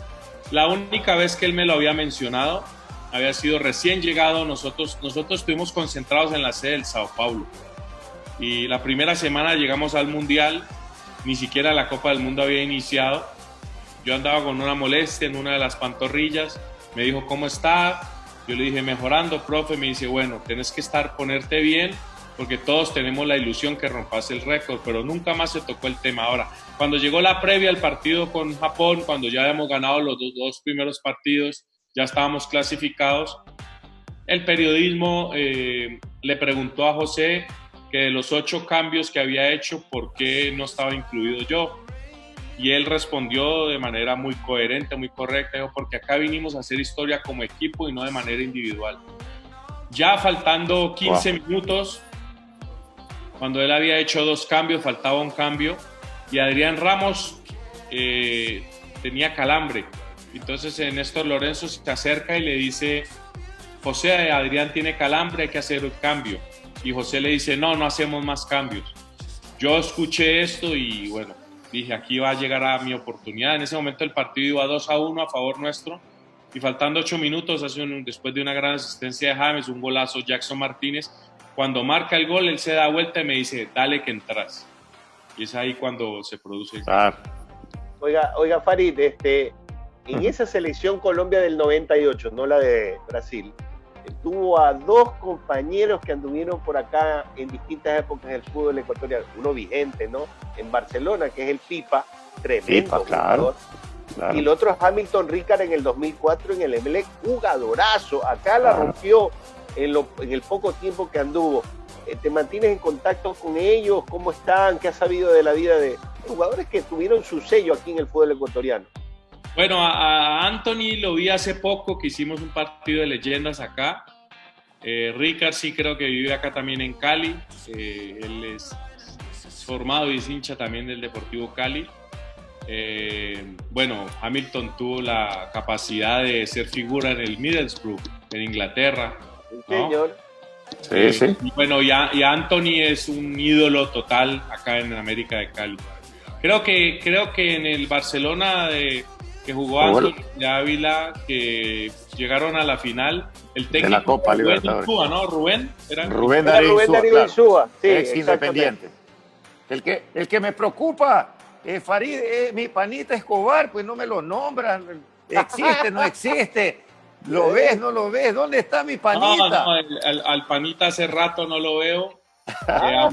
La única vez que él me lo había mencionado había sido recién llegado. Nosotros estuvimos concentrados en la sede del Sao Paulo, y la primera semana llegamos al Mundial, ni siquiera la Copa del Mundo había iniciado. Yo andaba con una molestia en una de las pantorrillas. Me dijo: ¿cómo está? Yo le dije: mejorando, profe. Me dice: bueno, tenés que ponerte bien, porque todos tenemos la ilusión que rompas el récord, pero nunca más se tocó el tema. Ahora, cuando llegó la previa al partido con Japón, cuando ya habíamos ganado los dos primeros partidos, ya estábamos clasificados, el periodismo le preguntó a José que de los 8 cambios que había hecho, ¿por qué no estaba incluido yo? Y él respondió de manera muy coherente, muy correcta: dijo: porque acá vinimos a hacer historia como equipo y no de manera individual. Ya faltando 15 minutos, cuando él había hecho 2 cambios, faltaba un cambio, y Adrián Ramos tenía calambre. Entonces Néstor Lorenzo se acerca y le dice: José, Adrián tiene calambre, hay que hacer un cambio. Y José le dice: no hacemos más cambios. Yo escuché esto y bueno, dije: aquí va a llegar a mi oportunidad. En ese momento el partido iba 2-1 a favor nuestro, y faltando 8 minutos, después de una gran asistencia de James, un golazo Jackson Martínez, cuando marca el gol, él se da vuelta y me dice: dale que entras. Y es ahí cuando se produce. Oiga, Farid, en esa selección Colombia del 98, no la de Brasil, tuvo a dos compañeros que anduvieron por acá en distintas épocas del fútbol ecuatoriano. Uno vigente, ¿no? En Barcelona, que es el Pipa, tremendo Pipa, claro. Y el otro es Hamilton Ricard en el 2004 en el Emelec, jugadorazo. Acá la rompió en el poco tiempo que anduvo. ¿Te mantienes en contacto con ellos? ¿Cómo están? ¿Qué has sabido de la vida de jugadores que tuvieron su sello aquí en el fútbol ecuatoriano? Bueno, a Anthony lo vi hace poco, que hicimos un partido de leyendas acá. Ricard sí creo que vive acá también en Cali. Él es formado y es hincha también del Deportivo Cali. Bueno, Hamilton tuvo la capacidad de ser figura en el Middlesbrough, en Inglaterra, ¿no? Señor. Sí. Y bueno, y Anthony es un ídolo total acá en América de Cali. Creo que en el Barcelona que jugó Anthony de Ávila, que llegaron a la final, el técnico de la Copa Rubén Libertadores. Insúa, ¿no? Rubén Darío Insúa, sí, ex Independiente. El que me preocupa, Farid, mi panita Escobar, pues no me lo nombran. ¿Existe, no existe? ¿Lo ves, no lo ves? ¿Dónde está mi panita? No, al panita hace rato no lo veo.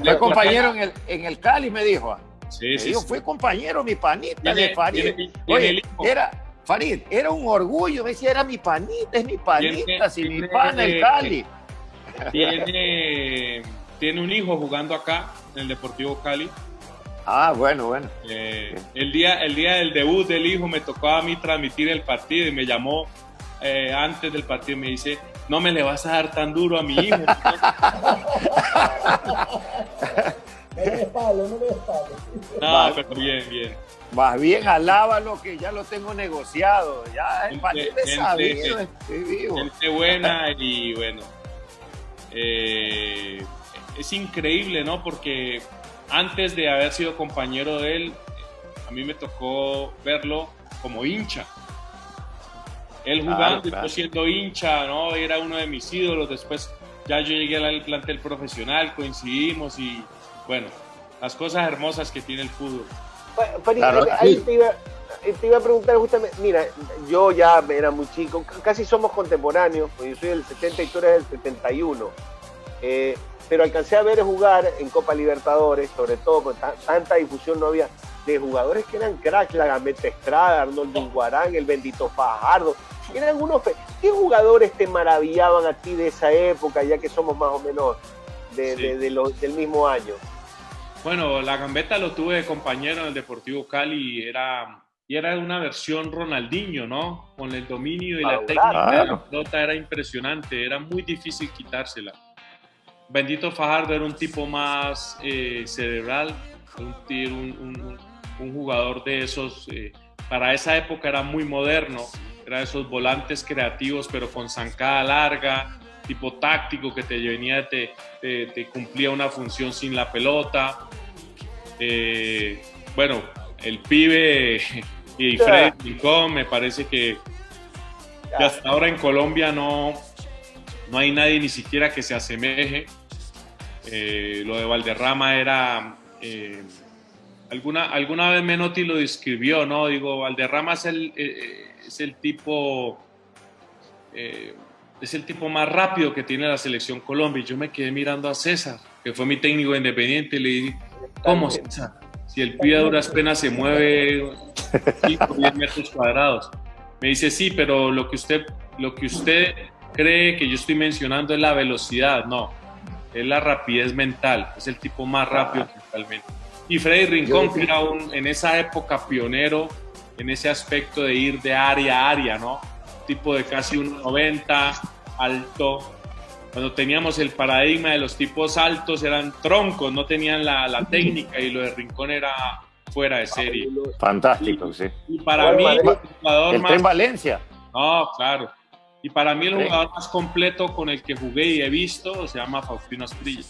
Fue compañero en el Cali, me dijo. Sí. Fue compañero, mi panita de Farid. Oye, Farid, era un orgullo. Me decía, era mi panita, es mi panita, mi pana el Cali. Tiene un hijo jugando acá en el Deportivo Cali. Ah, bueno. El día del debut del hijo me tocó a mí transmitir el partido y me llamó antes del partido y me dice, no me le vas a dar tan duro a mi hijo. No le des palo. No, pero bien. Más bien alábalo, que ya lo tengo negociado. Ya el panita es sabido, estoy vivo. Gente buena y bueno. Es increíble, ¿no? Porque antes de haber sido compañero de él, a mí me tocó verlo como hincha. Él jugando, claro. Yo siendo hincha, ¿no? Era uno de mis ídolos. Después ya yo llegué al plantel profesional, coincidimos y bueno, las cosas hermosas que tiene el fútbol. Farid, claro, ahí te iba a preguntar justamente, mira, yo ya era muy chico, casi somos contemporáneos, pues yo soy del 70 y tú eres del 71. Pero alcancé a ver jugar en Copa Libertadores, sobre todo porque tanta difusión no había, de jugadores que eran cracks, la Gambetta Estrada, Arnoldo Iguarán, el bendito Fajardo. Eran unos. ¿Qué jugadores te maravillaban a ti de esa época, ya que somos más o menos del mismo año? Bueno, la Gambetta lo tuve de compañero en el Deportivo Cali y era una versión Ronaldinho, ¿no? Con el dominio y la técnica de la pelota era impresionante, era muy difícil quitársela. Bendito Fajardo era un tipo más cerebral, un jugador de esos, para esa época era muy moderno, era de esos volantes creativos pero con zancada larga, tipo táctico que te venía, te cumplía una función sin la pelota. Bueno, el pibe y Freddy Rincón, me parece que hasta ahora en Colombia no hay nadie ni siquiera que se asemeje. Lo de Valderrama era alguna vez Menotti lo describió, ¿no? Digo, Valderrama es el tipo más rápido que tiene la selección Colombia. Y yo me quedé mirando a César, que fue mi técnico independiente, y le dije, ¿cómo, César? Si el pibe a duras penas se mueve 5 o 10 metros cuadrados. Me dice, sí, pero lo que usted cree que yo estoy mencionando es la velocidad. No, es la rapidez mental. Es el tipo más rápido mentalmente. Y Freddy Rincón, que era en esa época pionero en ese aspecto de ir de área a área, ¿no? Tipo de casi 1.90, alto. Cuando teníamos el paradigma de los tipos altos, eran troncos, no tenían la técnica, y lo de Rincón era fuera de serie. Fantástico, sí. Y para mí, el jugador el Tren Valencia. No, claro. Y para mí el jugador más completo con el que jugué y he visto se llama Faustino Asprilla.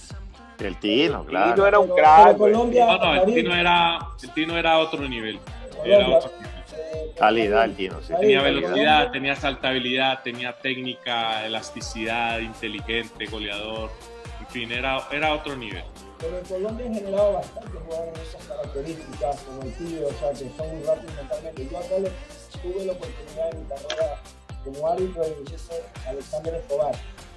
El Tino, claro. El Tino era un crack. El Tino era otro nivel. Era otro nivel. Calidad el Tino, sí. Tenía velocidad, tenía saltabilidad, tenía técnica, elasticidad, inteligente, goleador. En fin, era otro nivel. pero en Colombia han generado bastantes jugadores de esas características, como el Pibe, o sea, que son muy rápidos mentalmente. Yo acá tuve la oportunidad en mi carrera como árbitro de Alexander Escobar.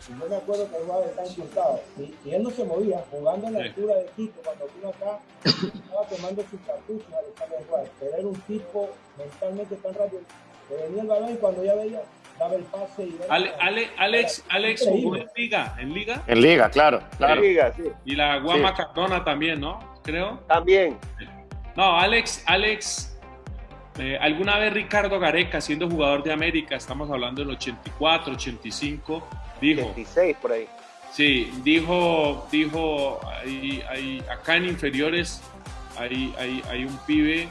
Y yo me acuerdo que jugaba de tan insultado. Y él no se movía, jugando en la altura de Quito. Cuando vino acá, estaba quemando sus cartuchos Alexander Escobar. Pero era un tipo mentalmente tan rápido que venía el balón y cuando ya veía, daba el pase. Y Alex jugó en Liga. En Liga, claro. En Liga, sí. Y la Guama Sí. Cardona también, ¿no? Creo. También. No, Alex, alguna vez Ricardo Gareca, siendo jugador de América, estamos hablando del 84, 85, dijo, 86 por ahí. sí, dijo acá en inferiores hay un pibe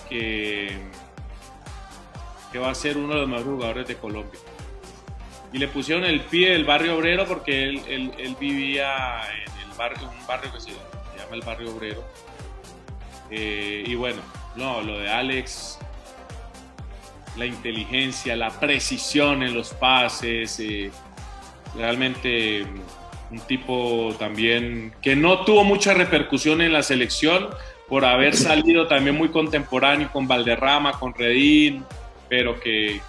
que va a ser uno de los mejores jugadores de Colombia. Y le pusieron el pie del barrio obrero porque él vivía en un barrio que se llama el barrio obrero. Y bueno, no, lo de Alex, la inteligencia, la precisión en los pases, realmente un tipo también que no tuvo mucha repercusión en la selección por haber salido también muy contemporáneo con Valderrama, con Redín, pero que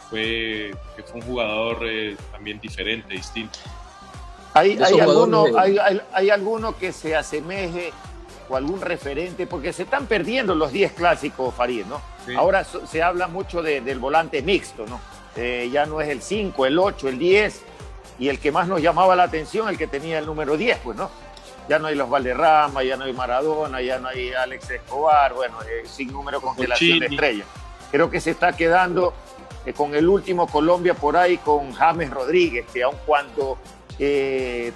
fue un jugador también diferente, distinto. ¿Hay alguno que se asemeje o algún referente? Porque se están perdiendo los 10 clásicos, Farid, ¿no? Sí. Ahora se habla mucho del volante mixto, ¿no? Ya no es el 5, el 8, el 10, y el que más nos llamaba la atención, el que tenía el número 10, pues, ¿no? Ya no hay los Valderrama, ya no hay Maradona, ya no hay Alex Escobar, bueno, sin número constelación de estrellas. Creo que se está quedando con el último Colombia por ahí, con James Rodríguez, que aun cuando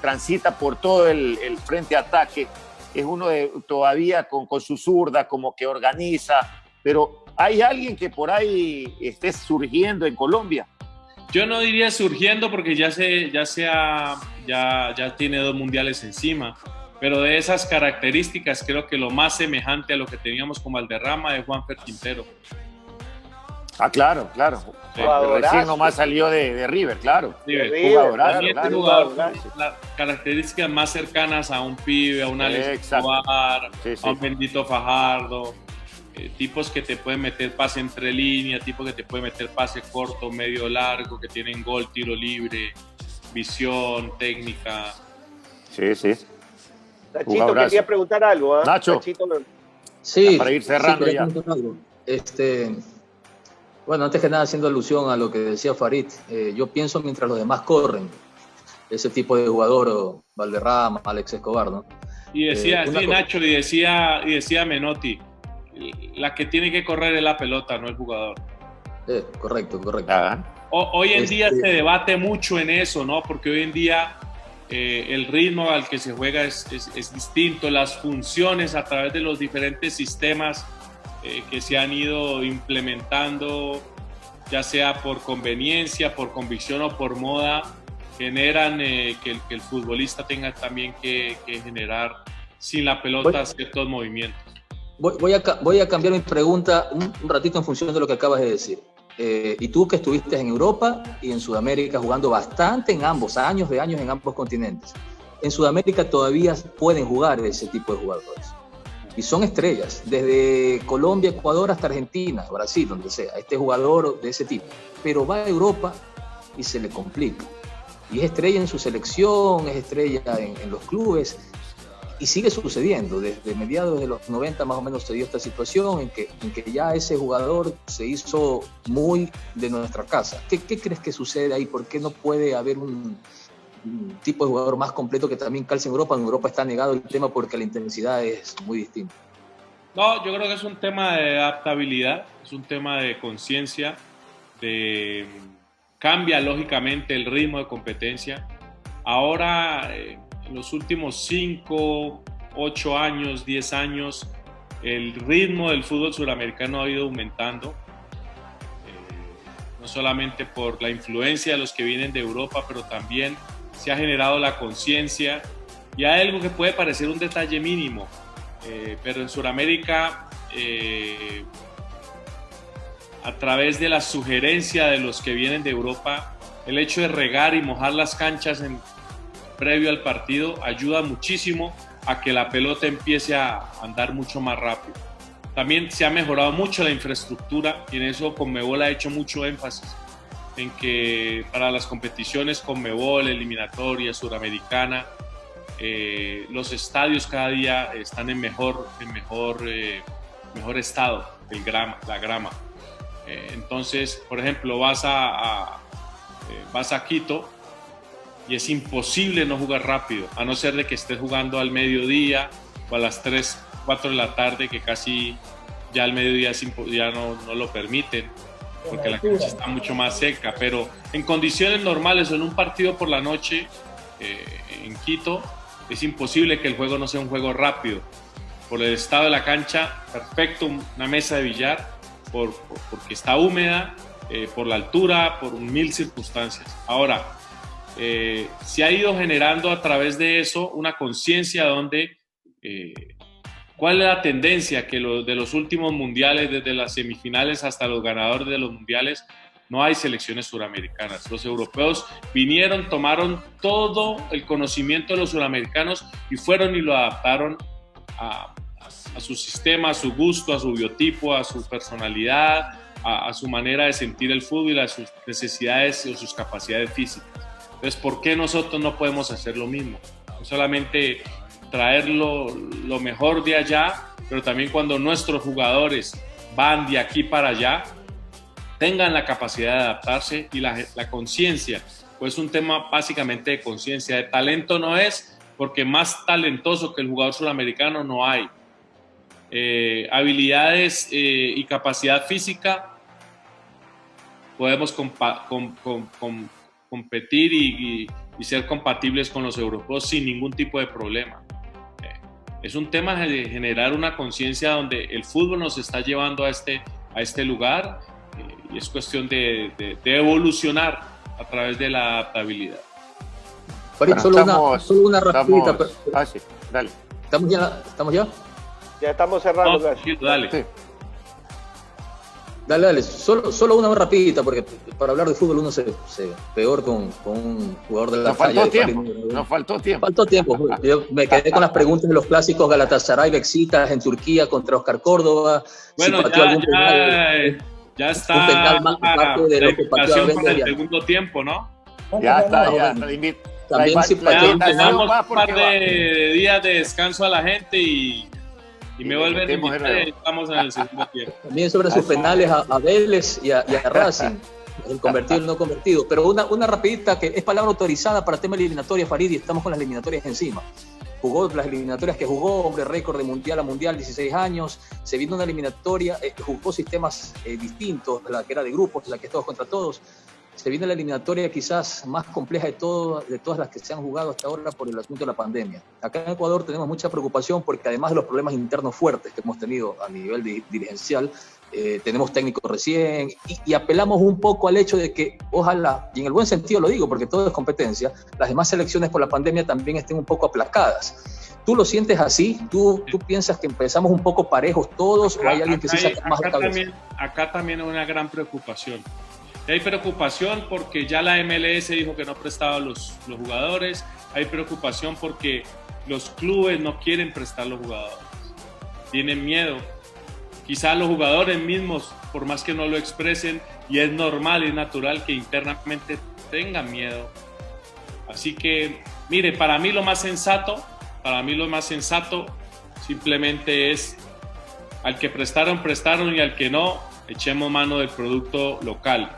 transita por todo el frente ataque, es uno todavía con su zurda, como que organiza, pero ¿hay alguien que por ahí esté surgiendo en Colombia? Yo no diría surgiendo porque ya tiene 2 mundiales encima, pero de esas características creo que lo más semejante a lo que teníamos con Valderrama es Juanfer Quintero. Ah, claro. Sí. Recién nomás salió de River, claro. Jugadorazo. Las características más cercanas a un pibe, a un Alex Escobar, a un Bendito Fajardo. Tipos que te pueden meter pase entre líneas, tipos que te pueden meter pase corto, medio, largo, que tienen gol, tiro libre, visión, técnica. Sí. Nachito quería preguntar algo, ¿eh? Nacho. Nachito, sí, para ir cerrando ya. Bueno, antes que nada, haciendo alusión a lo que decía Farid, yo pienso mientras los demás corren, ese tipo de jugador, Valderrama, Alex Escobar, ¿no? Y decía, Nacho, y decía Menotti, la que tiene que correr es la pelota, no el jugador. Correcto. Hoy en día se debate mucho en eso, ¿no? Porque hoy en día el ritmo al que se juega es distinto, las funciones a través de los diferentes sistemas que se han ido implementando, ya sea por conveniencia, por convicción o por moda, generan que el futbolista tenga también que generar sin la pelota ciertos movimientos. Voy a cambiar mi pregunta un ratito en función de lo que acabas de decir. Y tú que estuviste en Europa y en Sudamérica jugando bastante en ambos, años en ambos continentes. En Sudamérica todavía pueden jugar ese tipo de jugadores. Y son estrellas, desde Colombia, Ecuador hasta Argentina, Brasil, donde sea. Este jugador de ese tipo. Pero va a Europa y se le complica. Y es estrella en su selección, es estrella en los clubes. Y sigue sucediendo, desde mediados de los 90 más o menos se dio esta situación en que ya ese jugador se hizo muy de nuestra casa. ¿Qué crees que sucede ahí? ¿Por qué no puede haber un tipo de jugador más completo que también calce en Europa? En Europa está negado el tema porque la intensidad es muy distinta. No, yo creo que es un tema de adaptabilidad, es un tema de conciencia, cambia lógicamente el ritmo de competencia. Ahora... en los últimos 5, 8 años, 10 años, el ritmo del fútbol suramericano ha ido aumentando, no solamente por la influencia de los que vienen de Europa, pero también se ha generado la conciencia, y hay algo que puede parecer un detalle mínimo, pero en Sudamérica, a través de la sugerencia de los que vienen de Europa, el hecho de regar y mojar las canchas previo al partido ayuda muchísimo a que la pelota empiece a andar mucho más rápido. También se ha mejorado mucho la infraestructura y en eso Conmebol ha hecho mucho énfasis en que para las competiciones Conmebol, eliminatoria, suramericana, los estadios cada día están en mejor estado, la grama. Entonces, por ejemplo, vas a Quito y es imposible no jugar rápido, a no ser de que estés jugando al mediodía o a las 3, 4 de la tarde, que casi ya al mediodía ya no lo permiten, porque la cancha está mucho más seca. Pero en condiciones normales o en un partido por la noche en Quito, es imposible que el juego no sea un juego rápido. Por el estado de la cancha, perfecto, una mesa de billar, porque está húmeda, por la altura, por 1000 circunstancias. Ahora, se ha ido generando a través de eso una conciencia donde cuál es la tendencia que de los últimos mundiales, desde las semifinales hasta los ganadores de los mundiales, no hay selecciones suramericanas. Los europeos vinieron, tomaron todo el conocimiento de los suramericanos y fueron y lo adaptaron a su sistema, a su gusto, a su biotipo, a su personalidad, a su manera de sentir el fútbol, a sus necesidades o sus capacidades físicas. Entonces, ¿por qué nosotros no podemos hacer lo mismo? No solamente traer lo mejor de allá, pero también cuando nuestros jugadores van de aquí para allá, tengan la capacidad de adaptarse y la conciencia, pues es un tema básicamente de conciencia. De talento no es, porque más talentoso que el jugador sudamericano no hay. Habilidades y capacidad física, podemos competir y ser compatibles con los europeos sin ningún tipo de problema. Es un tema de generar una conciencia donde el fútbol nos está llevando a este lugar, y es cuestión de evolucionar a través de la adaptabilidad. Farid, Bueno, solo una rapidita. Sí, dale. ¿Estamos ya? Ya estamos cerrando. Dale. Sí. Dale. Solo una rapidita, porque para hablar de fútbol uno se peor con un jugador de la Nos talla faltó de tiempo. Farid. Nos faltó tiempo. Faltó tiempo. Yo me quedé con las preguntas de los clásicos Galatasaray, Beşiktaş en Turquía contra Oscar Córdoba. Bueno, si pateó algún penal, ya un está penal más aparte de la lo que pateó invitación para el Abel. segundo tiempo, ¿no? Ya está, No, ya bueno. está. También si Ya pateó un invitación penal. damos va un porque par va. de días de descanso a la gente y me vuelven a metemos de invitar y nuevo. estamos en el segundo tiempo. También sobre sus penales a Vélez y a Racing, el convertido y el no convertido. Pero una rapidita que es palabra autorizada para tema eliminatoria, Farid, y estamos con las eliminatorias encima. Jugó las eliminatorias que jugó, hombre récord de mundial a mundial, 16 años. Se vino una eliminatoria, jugó sistemas distintos, la que era de grupos, la que es todos contra todos. Se viene la eliminatoria quizás más compleja de todas las que se han jugado hasta ahora por el asunto de la pandemia. Acá en Ecuador tenemos mucha preocupación porque además de los problemas internos fuertes que hemos tenido a nivel dirigencial, tenemos técnicos recién y apelamos un poco al hecho de que ojalá, y en el buen sentido lo digo porque todo es competencia, las demás selecciones por la pandemia también estén un poco aplacadas. ¿Tú lo sientes así? ¿Tú piensas que empezamos un poco parejos todos o hay alguien que se saca más de cabeza? Acá también hay una gran preocupación. Hay preocupación porque ya la MLS dijo que no prestaba los jugadores. Hay preocupación porque los clubes no quieren prestar los jugadores. Tienen miedo. Quizás los jugadores mismos, por más que no lo expresen, y es normal, es natural que internamente tengan miedo. Así que, mire, para mí lo más sensato simplemente es al que prestaron y al que no, echemos mano del producto local.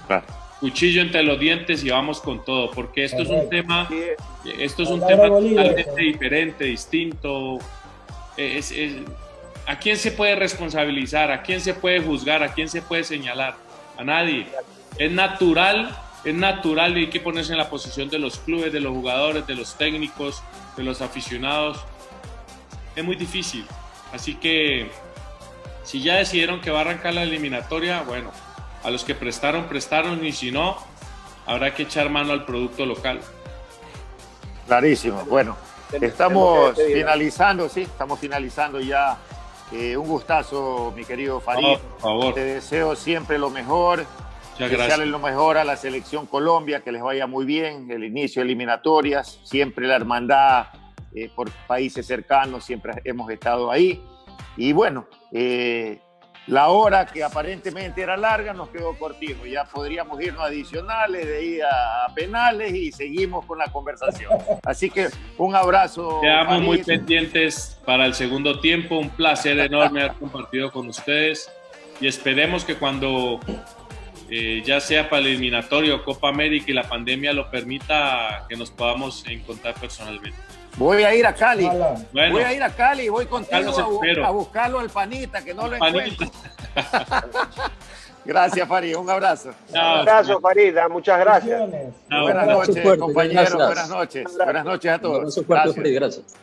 Claro. Cuchillo entre los dientes y vamos con todo, porque esto es un tema Palabra Bolívar, totalmente diferente, distinto. ¿A quién se puede responsabilizar? ¿A quién se puede juzgar? ¿A quién se puede señalar? A nadie. Es natural y hay que ponerse en la posición de los clubes, de los jugadores, de los técnicos, de los aficionados. Es muy difícil. Así que si ya decidieron que va a arrancar la eliminatoria, bueno, a los que prestaron y si no, habrá que echar mano al producto local. Clarísimo. Bueno, estamos finalizando ya. Un gustazo, mi querido Farid. Por favor. Te deseo siempre lo mejor. Muchas Desearle gracias. lo mejor a la selección Colombia, que les vaya muy bien, el inicio de eliminatorias, siempre la hermandad por países cercanos, siempre hemos estado ahí. Y bueno, la hora que aparentemente era larga nos quedó cortito. Ya podríamos irnos a adicionales, de ahí a penales y seguimos con la conversación. Así que un abrazo. Quedamos Farid. muy pendientes para el segundo tiempo. Un placer enorme haber compartido con ustedes y esperemos que cuando ya sea para el eliminatorio Copa América y la pandemia lo permita, que nos podamos encontrar personalmente. Voy a ir a Cali. Bueno, voy a ir a Cali y voy contigo espero. a buscarlo al panita, que no lo Panita. encuentro. Gracias, Farid. Un abrazo. Un abrazo, Farida. Muchas gracias. Chao. Buenas noches, fuerte, compañeros. gracias. Buenas noches. Buenas noches a todos. Un abrazo fuerte, Farid, gracias.